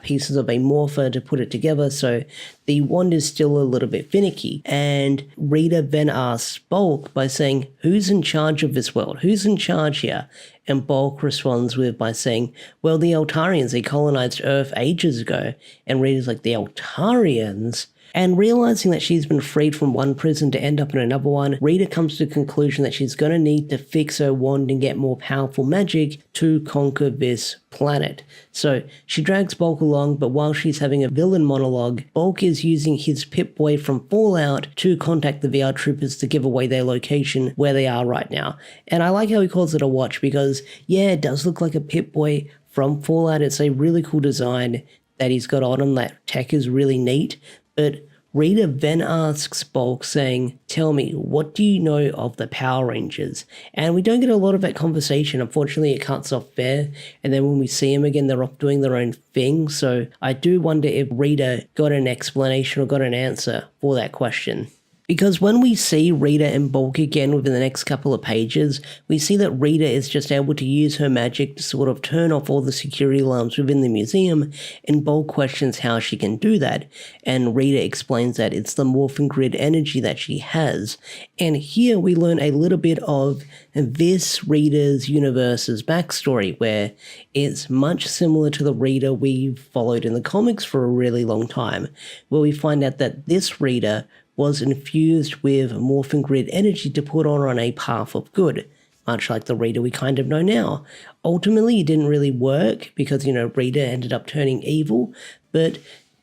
pieces of a morpher to put it together. So the wand is still a little bit finicky. And Rita then asks Bulk by saying, who's in charge of this world? Who's in charge here? And Bulk responds by saying, well, the Eltarians, they colonized Earth ages ago. And Rita's like, the Eltarians? And realizing that she's been freed from one prison to end up in another one, Rita comes to the conclusion that she's going to need to fix her wand and get more powerful magic to conquer this planet. So she drags Bulk along, but while she's having a villain monologue, Bulk is using his Pip-Boy from Fallout to contact the VR Troopers to give away their location where they are right now. And I like how he calls it a watch because, yeah, it does look like a Pip-Boy from Fallout. It's a really cool design that he's got on him. That tech is really neat. But Rita then asks Bulk saying, "Tell me, what do you know of the Power Rangers?" And we don't get a lot of that conversation. Unfortunately, it cuts off there. And then when we see them again, they're off doing their own thing. So I do wonder if Rita got an explanation or got an answer for that question. Because when we see Rita and Bulk again within the next couple of pages, we see that Rita is just able to use her magic to sort of turn off all the security alarms within the museum, and Bulk questions how she can do that, and Rita explains that it's the morphing grid energy that she has. And here we learn a little bit of this Rita's universe's backstory, where it's much similar to the Rita we've followed in the comics for a really long time, where we find out that this Rita was infused with morphing grid energy to put on a path of good, much like the Rita we kind of know now. Ultimately, it didn't really work because, Rita ended up turning evil, but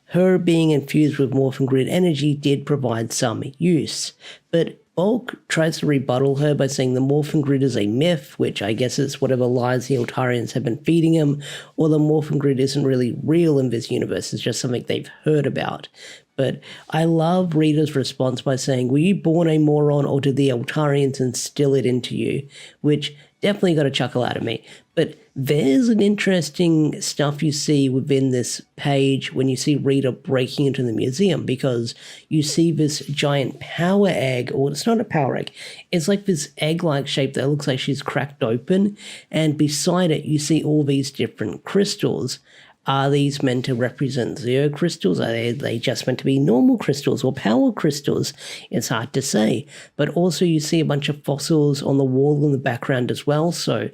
her being infused with morphing grid energy did provide some use. But Bulk tries to rebuttal her by saying the morphing grid is a myth, which I guess is whatever lies the Eltarians have been feeding him, or the morphing grid isn't really real in this universe, it's just something they've heard about. But I love Rita's response by saying, "Were you born a moron, or did the Eltarians instill it into you?" Which definitely got a chuckle out of me. But there's an interesting stuff you see within this page when you see Rita breaking into the museum, because you see this giant power egg, or it's not a power egg, it's like this egg-like shape that looks like she's cracked open, and beside it you see all these different crystals. Are these meant to represent Zeo crystals? Are they just meant to be normal crystals or power crystals? It's hard to say. But also you see a bunch of fossils on the wall in the background as well. So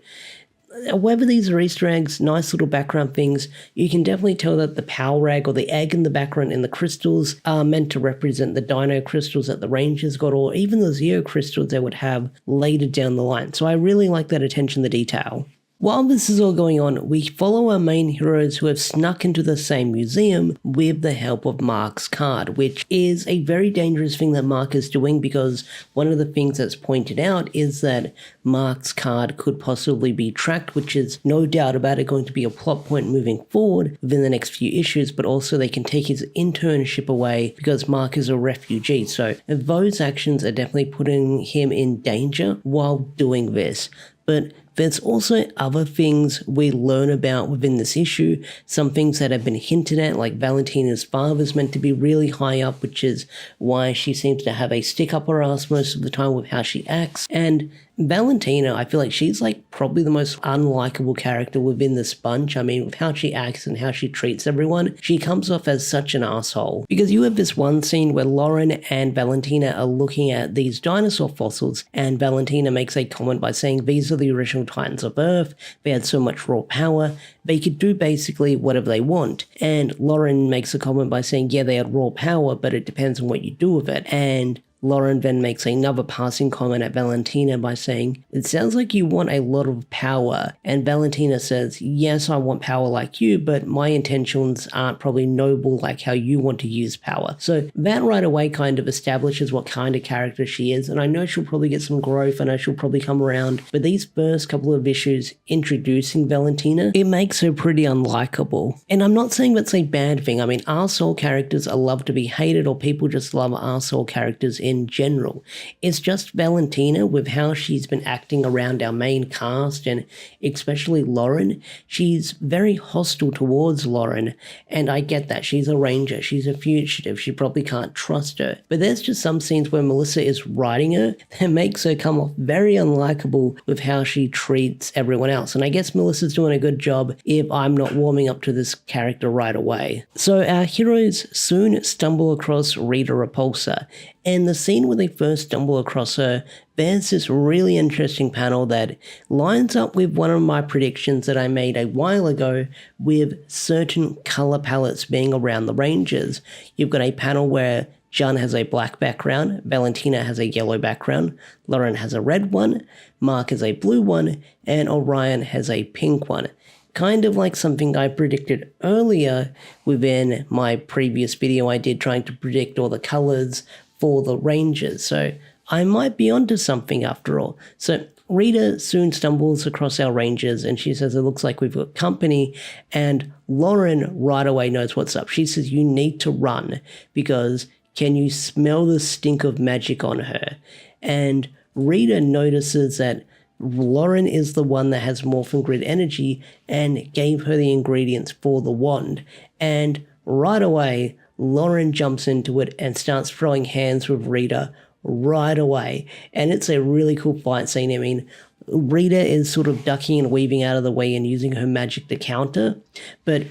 whether these are Easter eggs, nice little background things, you can definitely tell that the power egg or the egg in the background and the crystals are meant to represent the dino crystals that the Rangers got, or even the Zeo crystals they would have later down the line. So I really like that attention to detail. While this is all going on, we follow our main heroes who have snuck into the same museum with the help of Mark's card, which is a very dangerous thing that Mark is doing, because one of the things that's pointed out is that Mark's card could possibly be tracked, which is no doubt about it going to be a plot point moving forward within the next few issues, but also they can take his internship away because Mark is a refugee. So those actions are definitely putting him in danger while doing this. But there's also other things we learn about within this issue, some things that have been hinted at, like Valentina's father's meant to be really high up, which is why she seems to have a stick up her ass most of the time with how she acts. And Valentina, I feel like she's like probably the most unlikable character within this bunch. I mean, with how she acts and how she treats everyone, she comes off as such an asshole. Because you have this one scene where Lauren and Valentina are looking at these dinosaur fossils, and Valentina makes a comment by saying these are the original Titans of Earth, they had so much raw power, they could do basically whatever they want. And Lauren makes a comment by saying, yeah, they had raw power, but it depends on what you do with it. And Lauren then makes another passing comment at Valentina by saying, "It sounds like you want a lot of power." And Valentina says, "Yes, I want power like you, but my intentions aren't probably noble like how you want to use power." So that right away kind of establishes what kind of character she is, and I know she'll probably get some growth, I know she'll probably come around, but these first couple of issues introducing Valentina, it makes her pretty unlikable. And I'm not saying that's a bad thing. I mean, arsehole characters are loved to be hated, or people just love arsehole characters in general. It's just Valentina, with how she's been acting around our main cast, and especially Lauren. She's very hostile towards Lauren, and I get that. She's a ranger, she's a fugitive, she probably can't trust her. But there's just some scenes where Melissa is writing her that makes her come off very unlikable with how she treats everyone else. And I guess Melissa's doing a good job if I'm not warming up to this character right away. So our heroes soon stumble across Rita Repulsa, and the scene where they first stumble across her, there's this really interesting panel that lines up with one of my predictions that I made a while ago with certain color palettes being around the Rangers. You've got a panel where John has a black background, Valentina has a yellow background, Lauren has a red one, Mark has a blue one, and Orion has a pink one. Kind of like something I predicted earlier within my previous video I did trying to predict all the colors for the Rangers. So I might be onto something after all. So Rita soon stumbles across our Rangers and she says, "It looks like we've got company," and Lauren right away knows what's up. She says, "You need to run, because can you smell the stink of magic on her? And Rita notices that Lauren is the one that has Morphin Grid energy and gave her the ingredients for the wand. And right away, Lauren jumps into it and starts throwing hands with Rita right away. And it's a really cool fight scene. I mean, Rita is sort of ducking and weaving out of the way and using her magic to counter, but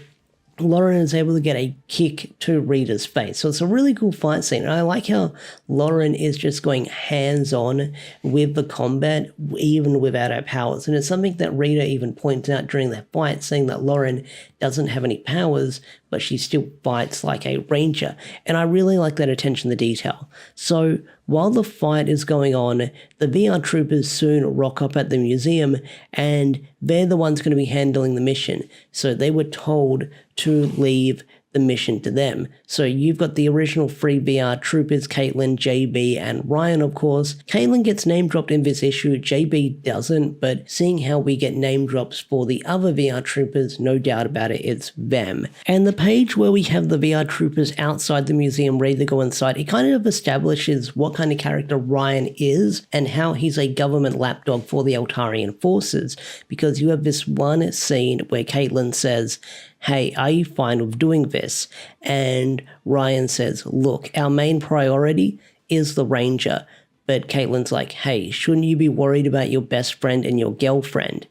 Lauren is able to get a kick to Rita's face. So it's a really cool fight scene. And I like how Lauren is just going hands-on with the combat, even without her powers. And it's something that Rita even points out during that fight, saying that Lauren doesn't have any powers, but she still fights like a ranger. And I really like that attention to detail. So while the fight is going on, the VR troopers soon rock up at the museum, and they're the ones going to be handling the mission. So they were told to leave the mission to them. So you've got the original 3 VR troopers, Caitlin, JB, and Ryan, of course. Caitlin gets name dropped in this issue, JB doesn't, but seeing how we get name drops for the other VR troopers, no doubt about it, it's them. And the page where we have the VR troopers outside the museum ready to go inside, it kind of establishes what kind of character Ryan is and how he's a government lapdog for the Eltarian forces, because you have this one scene where Caitlin says, "Hey, are you fine with doing this?" And Ryan says, "Look, our main priority is the Ranger." But Caitlin's like, "Hey, shouldn't you be worried about your best friend and your girlfriend?"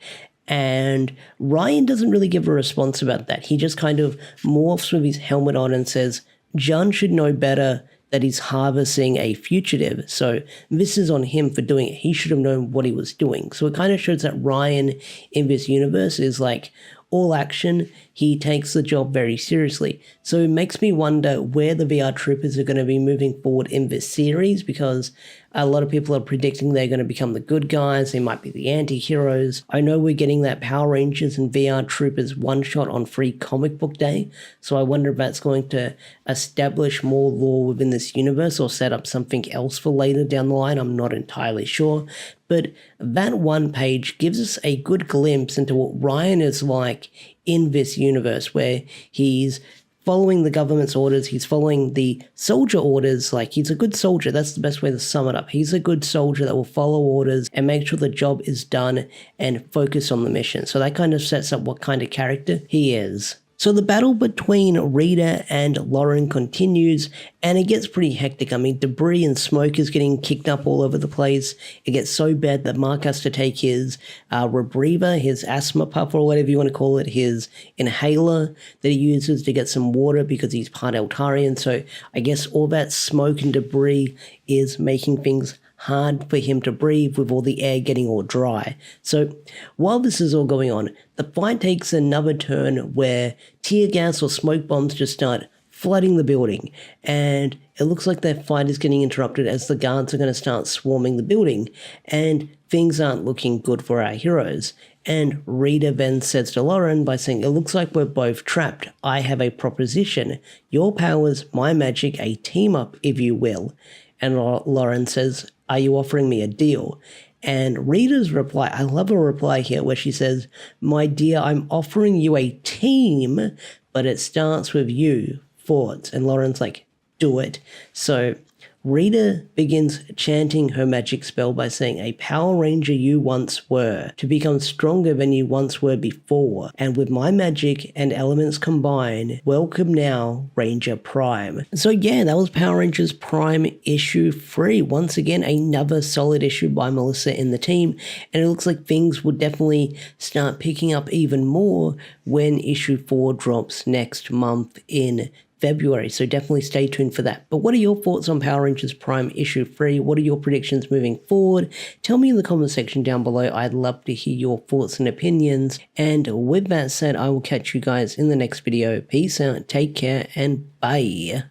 And Ryan doesn't really give a response about that. He just kind of morphs with his helmet on and says, "John should know better that he's harvesting a fugitive. So this is on him for doing it. He should have known what he was doing." So it kind of shows that Ryan in this universe is like all action. He takes the job very seriously. So it makes me wonder where the VR troopers are going to be moving forward in this series, because a lot of people are predicting they're going to become the good guys. They might be the anti-heroes. I know we're getting that Power Rangers and VR Troopers one-shot on Free Comic Book Day. So I wonder if that's going to establish more lore within this universe or set up something else for later down the line. I'm not entirely sure. But that one page gives us a good glimpse into what Ryan is like in this universe, where he's following the government's orders, he's following the soldier orders. Like, he's a good soldier. That's the best way to sum it up. He's a good soldier that will follow orders and make sure the job is done and focus on the mission. So that kind of sets up what kind of character he is. So the battle between Rita and Lauren continues, and it gets pretty hectic. I mean, debris and smoke is getting kicked up all over the place. It gets so bad that Mark has to take his rebreather, his asthma puff, or whatever you want to call it, his inhaler that he uses to get some water because he's part Eltarian. So I guess all that smoke and debris is making things hard for him to breathe with all the air getting all dry. So while this is all going on, the fight takes another turn where tear gas or smoke bombs just start flooding the building, and it looks like that fight is getting interrupted as the guards are going to start swarming the building, and things aren't looking good for our heroes. And Rita then says to Lauren by saying, "It looks like we're both trapped. I have a proposition. Your powers, my magic, a team up, if you will." And Lauren says, "Are you offering me a deal?" And Rita's reply, I love her reply here where she says, "My dear, I'm offering you a team, but it starts with you, Fords." And Lauren's like, "Do it." So Rita begins chanting her magic spell by saying, "A Power Ranger you once were, to become stronger than you once were before. And with my magic and elements combined, welcome now, Ranger Prime." So yeah, that was Power Rangers Prime issue 3. Once again, another solid issue by Melissa in the team. And it looks like things will definitely start picking up even more when issue 4 drops next month in February, so definitely stay tuned for that. But what are your thoughts on Power Rangers Prime issue 3? What are your predictions moving forward? Tell me in the comment section down below. I'd love to hear your thoughts and opinions. And with that said, I will catch you guys in the next video. Peace out, take care, and bye.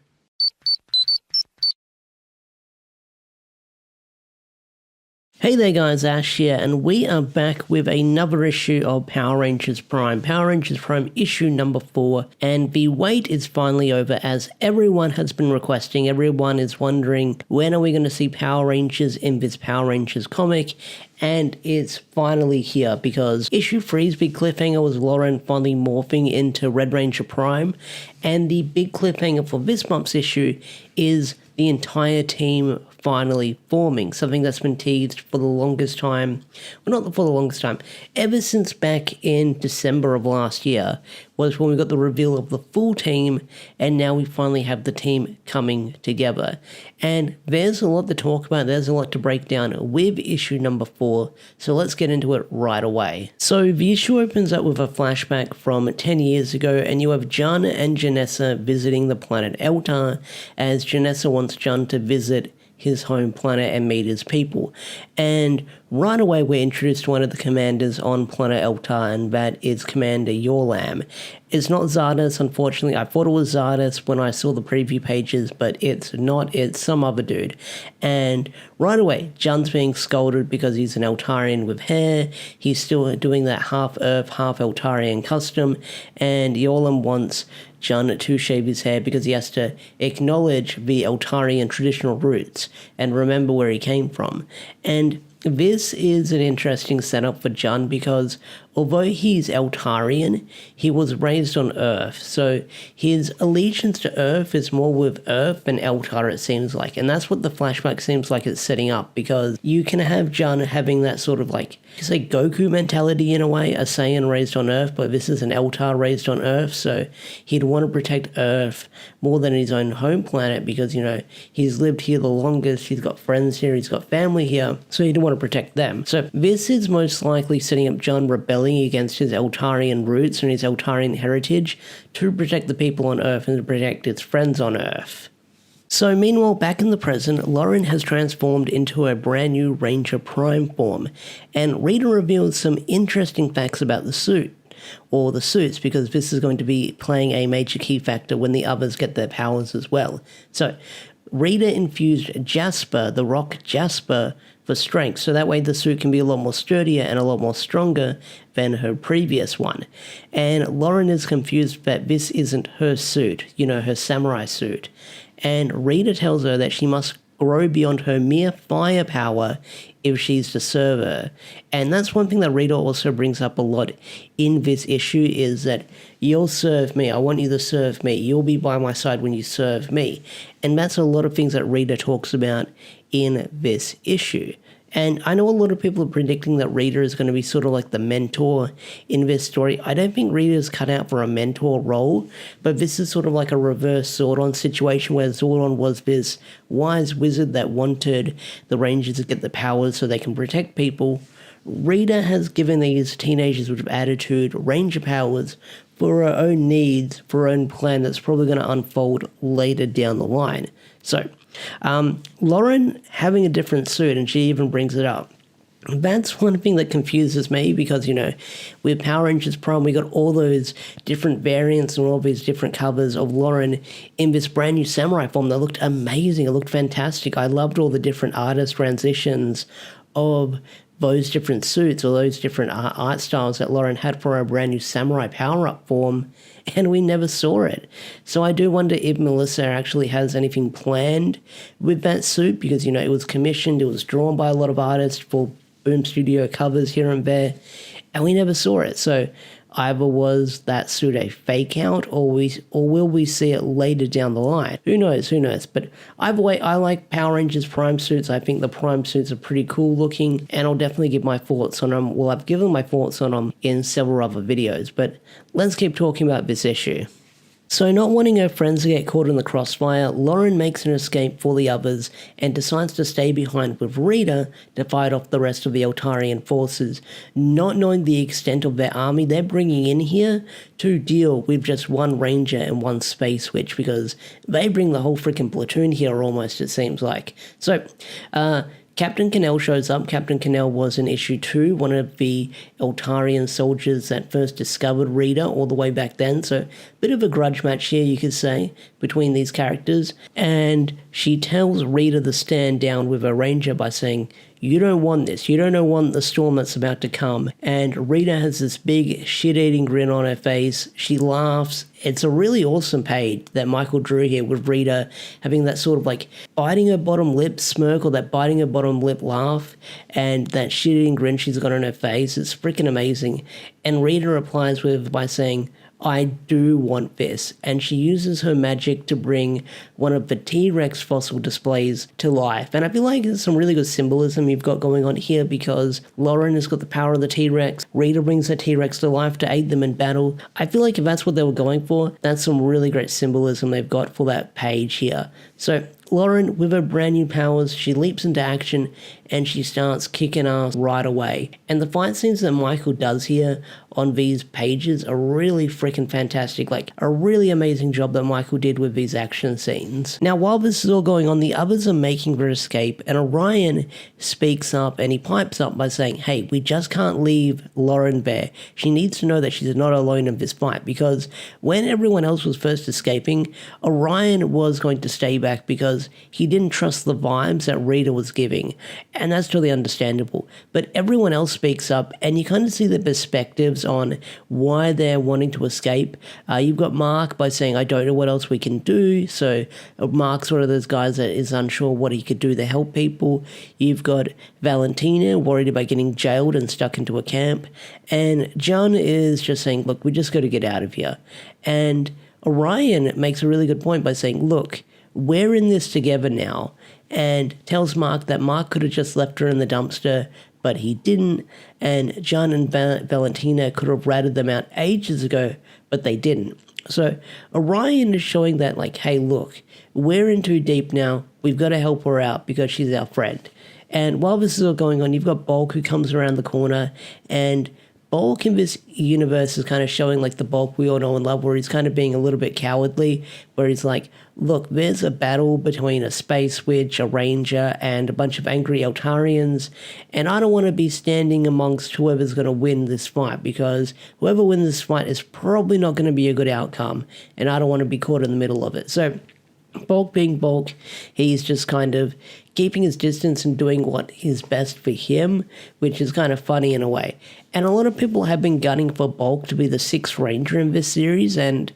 Hey there guys, Ash here, and we are back with another issue of Power Rangers Prime. Power Rangers Prime issue number 4, and the wait is finally over as everyone has been requesting. Everyone is wondering, when are we going to see Power Rangers in this Power Rangers comic? and it's finally here because issue 3's big cliffhanger was Lauren finally morphing into Red Ranger Prime, and the big cliffhanger for this month's issue is the entire team finally forming, something that's been teased for the longest time. Well, not for the longest time, ever since back in December of last year was when we got the reveal of the full team, and now we finally have the team coming together. And there's a lot to talk about, there's a lot to break down with issue number 4, so let's get into it right away. So the issue opens up with a flashback from 10 years ago, and you have John and Janessa visiting the planet Eltar, as Janessa wants John to visit his home planet and meet his people. And right away we're introduced to one of the commanders on planet Eltar, and that is Commander Yorlam. It's not Zardes, unfortunately. I thought it was Zardes when I saw the preview pages, but it's not. It's some other dude. And right away, John's being scolded because he's an Eltarian with hair. He's still doing that half Earth, half Eltarian custom, and Yorlam wants John to shave his hair because he has to acknowledge the Eltarian traditional roots and remember where he came from. And this is an interesting setup for John because although he's Eltarian, he was raised on Earth, so his allegiance to Earth is more with Earth than Eltar, it seems like, and that's what the flashback seems like it's setting up, because you can have John having that sort of like, you say Goku mentality in a way, a Saiyan raised on Earth, but this is an Eltar raised on Earth, so he'd want to protect Earth more than his own home planet because, you know, he's lived here the longest, he's got friends here, he's got family here, so he'd want to protect them. So this is most likely setting up John rebelling against his Eltarian roots and his Eltarian heritage to protect the people on Earth and to protect its friends on Earth. So meanwhile, back in the present, Lauren has transformed into a brand new Ranger Prime form, and Rita reveals some interesting facts about the suit, or the suits, because this is going to be playing a major key factor when the others get their powers as well. So Rita infused Jasper, the rock Jasper, for strength, so that way the suit can be a lot more sturdier and a lot more stronger than her previous one. And Lauren is confused that this isn't her suit, you know, her samurai suit. And Rita tells her that she must grow beyond her mere firepower if she's to serve her. And that's one thing that Rita also brings up a lot in this issue, is that you'll serve me, I want you to serve me, you'll be by my side when you serve me. And that's a lot of things that Rita talks about in this issue. And I know a lot of people are predicting that Rita is going to be sort of like the mentor in this story. I don't think Rita's cut out for a mentor role, but this is sort of like a reverse Zordon situation where Zordon was this wise wizard that wanted the Rangers to get the powers so they can protect people. Rita has given these teenagers with attitude Ranger powers for her own needs, for her own plan that's probably going to unfold later down the line. So, Lauren having a different suit, and she even brings it up. That's one thing that confuses me because, you know, with Power Rangers Prime, we got all those different variants and all these different covers of Lauren in this brand new samurai form that looked amazing. It looked fantastic. I loved all the different artist transitions of those different suits or those different art styles that Lauren had for her brand new samurai power-up form, and we never saw it. So I do wonder if Melissa actually has anything planned with that suit, because, you know, it was commissioned, it was drawn by a lot of artists for Boom Studio covers here and there, and we never saw it. So either was that suit a fake out, or will we see it later down the line? Who knows? But either way, I like Power Rangers Prime suits. I think the Prime suits are pretty cool looking, and I'll definitely give my thoughts on them. Well, I've given my thoughts on them in several other videos, but let's keep talking about this issue. So not wanting her friends to get caught in the crossfire, Lauren makes an escape for the others and decides to stay behind with Rita to fight off the rest of the Eltarian forces, not knowing the extent of their army they're bringing in here to deal with just one Ranger and one Space Witch, because they bring the whole freaking platoon here almost, it seems like. So, Captain Cannell shows up. Captain Cannell was in issue 2, one of the Eltarian soldiers that first discovered Rita all the way back then. So, bit of a grudge match here, you could say, between these characters. And she tells Rita to stand down with her Ranger by saying, you don't want this. You don't want the storm that's about to come. And Rita has this big shit-eating grin on her face. She laughs. It's a really awesome page that Michael drew here with Rita having that sort of like biting her bottom lip smirk or that biting her bottom lip laugh and that shit-eating grin she's got on her face. It's freaking amazing. And Rita replies by saying, I do want this, and she uses her magic to bring one of the T-Rex fossil displays to life. And I feel like there's some really good symbolism you've got going on here because Lauren has got the power of the T-Rex, Rita brings her T-Rex to life to aid them in battle. I feel like if that's what they were going for, that's some really great symbolism they've got for that page here. So Lauren, with her brand new powers, she leaps into action and she starts kicking ass right away. And the fight scenes that Michael does here on these pages are really freaking fantastic. Like, a really amazing job that Michael did with these action scenes. Now, while this is all going on, the others are making their escape, and Orion speaks up and he pipes up by saying, hey, we just can't leave Lauren there. She needs to know that she's not alone in this fight, because when everyone else was first escaping, Orion was going to stay back because he didn't trust the vibes that Rita was giving. And that's totally understandable. But everyone else speaks up, and you kind of see the perspectives on why they're wanting to escape. You've got Mark by saying, I don't know what else we can do. So Mark's one of those guys that is unsure what he could do to help people. You've got Valentina worried about getting jailed and stuck into a camp. And John is just saying, look, we just got to get out of here. And Orion makes a really good point by saying, look, we're in this together now, and tells Mark that Mark could have just left her in the dumpster, but he didn't, and John and Valentina could have ratted them out ages ago, but they didn't. So Orion is showing that, like, hey, look, we're in too deep now, we've got to help her out because she's our friend. And while this is all going on, you've got Bulk who comes around the corner, and Bulk in this universe is kind of showing like the Bulk we all know and love, where he's kind of being a little bit cowardly, where he's like, look, there's a battle between a space witch, a ranger, and a bunch of angry Eltarians, and I don't want to be standing amongst whoever's going to win this fight, because whoever wins this fight is probably not going to be a good outcome, and I don't want to be caught in the middle of it. So Bulk being Bulk, he's just kind of keeping his distance and doing what is best for him, which is kind of funny in a way. And a lot of people have been gunning for Bulk to be the sixth ranger in this series, and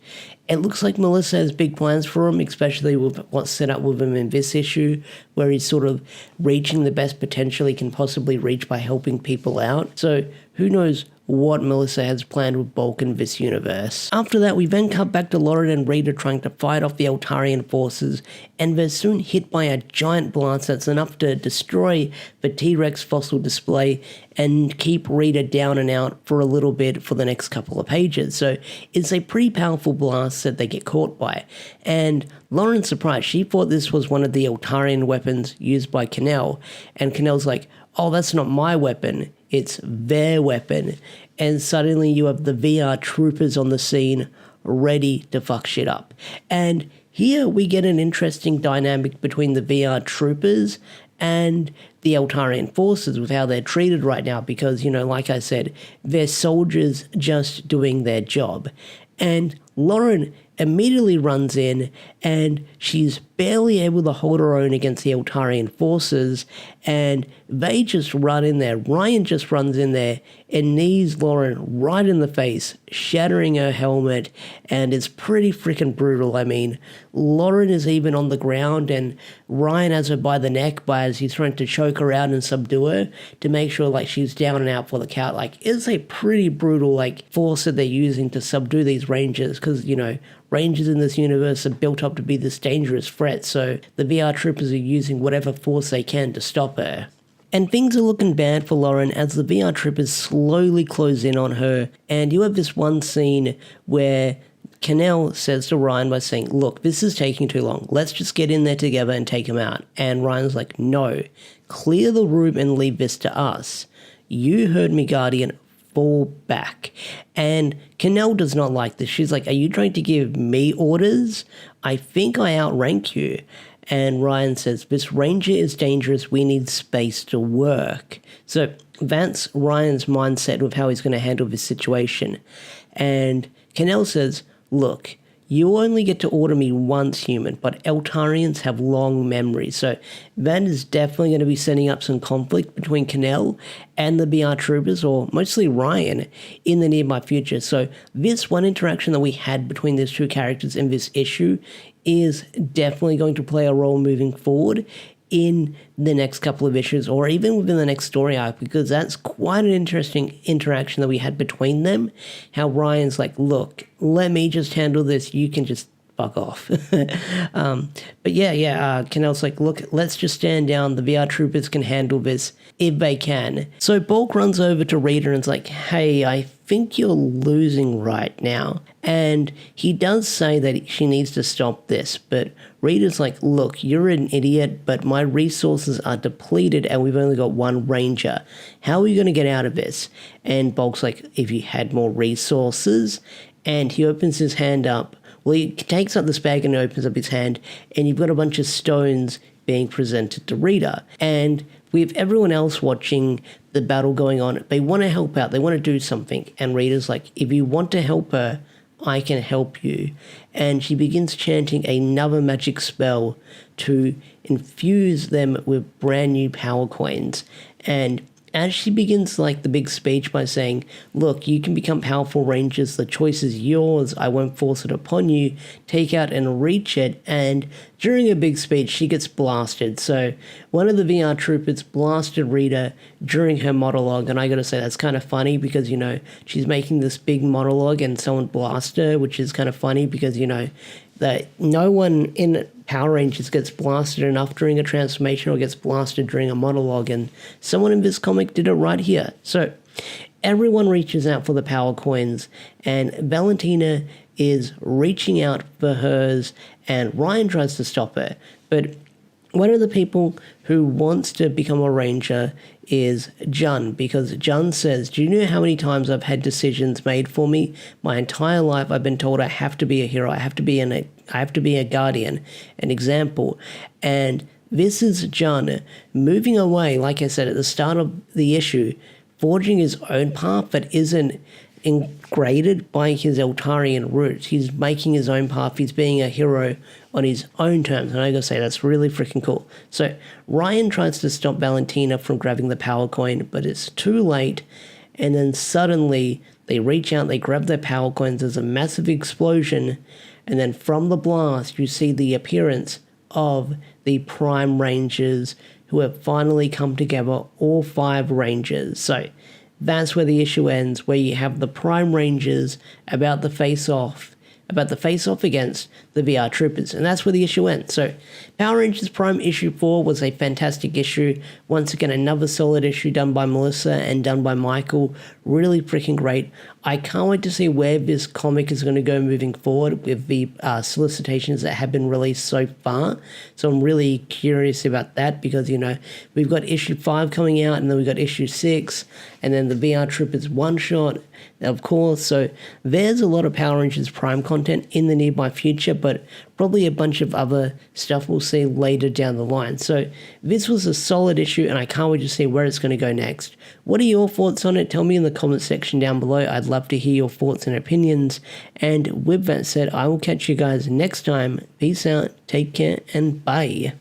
it looks like Melissa has big plans for him, especially with what's set up with him in this issue, where he's sort of reaching the best potential he can possibly reach by helping people out. So who knows what Melissa has planned with Bulk in this universe. After that, we then cut back to Lauren and Rita trying to fight off the Eltarian forces, and they're soon hit by a giant blast that's enough to destroy the T-Rex fossil display and keep Rita down and out for a little bit for the next couple of pages. So it's a pretty powerful blast that they get caught by. And Lauren's surprised. She thought this was one of the Eltarian weapons used by Cannell, and Cannell's like, oh, that's not my weapon, it's their weapon. And suddenly you have the VR troopers on the scene ready to fuck shit up. And here we get an interesting dynamic between the VR troopers and the Eltarian forces with how they're treated right now, because, you know, like I said, they're soldiers just doing their job. And Lauren immediately runs in, and she's barely able to hold her own against the Eltarian forces, and they just run in there. Ryan just runs in there and knees Lauren right in the face, shattering her helmet, and it's pretty freaking brutal. I mean, Lauren is even on the ground, and Ryan has her by the neck as he's trying to choke her out and subdue her to make sure, like, she's down and out for the count. Like, it's a pretty brutal, like, force that they're using to subdue these rangers, because, you know, rangers in this universe are built up to be this dangerous threat, so the VR troopers are using whatever force they can to stop her. And things are looking bad for Lauren as the VR troopers slowly close in on her, and you have this one scene where Cannell says to Ryan by saying, look, this is taking too long, let's just get in there together and take him out. And Ryan's like, no, clear the room and leave this to us. You heard me, Guardian, fall back. And Cannell does not like this. She's like, are you trying to give me orders? I think I outrank you. And Ryan says, this ranger is dangerous, we need space to work. So that's Ryan's mindset with how he's going to handle this situation. And Cannell says, look, you only get to order me once, human, but Eltarians have long memories. So that is definitely going to be setting up some conflict between Cannell and the BR Troopers, or mostly Ryan, in the nearby future. So this one interaction that we had between these two characters in this issue is definitely going to play a role moving forward in the next couple of issues, or even within the next story arc, because that's quite an interesting interaction that we had between them. How Ryan's like, look, let me just handle this, you can just fuck off. But Cannell's like, look, let's just stand down, the VR troopers can handle this if they can. So Bulk runs over to Rita and is like, hey, I think you're losing right now. And he does say that she needs to stop this, but Rita's like, look, you're an idiot, but my resources are depleted and we've only got one ranger. How are you going to get out of this? And Bulk's like, if you had more resources. And he opens his hand up. Well, he takes up this bag and opens up his hand, and you've got a bunch of stones being presented to Rita. And with everyone else watching the battle going on, they want to help out, they want to do something. And Rita's like, if you want to help her, I can help you. And she begins chanting another magic spell to infuse them with brand new power coins. And as she begins like the big speech by saying, look, you can become powerful rangers, the choice is yours, I won't force it upon you, take out and reach it. And during a big speech, she gets blasted. So one of the VR troopers blasted Rita during her monologue, and I gotta say that's kind of funny because, you know, she's making this big monologue and someone blasted her, which is kind of funny because, you know, that no one in Power Rangers gets blasted enough during a transformation or gets blasted during a monologue, and someone in this comic did it right here. So everyone reaches out for the power coins, and Valentina is reaching out for hers, and Ryan tries to stop her. But one of the people who wants to become a ranger is Jun, because Jun says, do you know how many times I've had decisions made for me? My entire life I've been told I have to be a hero, I have to be a guardian, an example. And this is Jun moving away, like I said at the start of the issue, forging his own path that isn't ingraded by his Eltarian roots. He's making his own path. He's being a hero on his own terms. And I gotta say, that's really freaking cool. So Ryan tries to stop Valentina from grabbing the power coin, but it's too late. And then suddenly they reach out, they grab their power coins. There's a massive explosion. And then from the blast, you see the appearance of the Prime Rangers who have finally come together, all 5 Rangers. So that's where the issue ends, where you have the Prime Rangers about the face-off against the VR Troopers, and that's where the issue ends. So Power Rangers Prime issue 4 was a fantastic issue. Once again, another solid issue done by Melissa and done by Michael. Really freaking great. I can't wait to see where this comic is going to go moving forward with the solicitations that have been released so far. So I'm really curious about that because, you know, we've got issue 5 coming out, and then we've got issue 6, and then the VR Troopers one-shot, of course. So there's a lot of Power Rangers Prime content in the nearby future, but probably a bunch of other stuff we'll see later down the line. So this was a solid issue, and I can't wait to see where it's going to go next. What are your thoughts on it? Tell me in the comment section down below. I'd love to hear your thoughts and opinions. And with that said, I will catch you guys next time. Peace out, take care, and bye.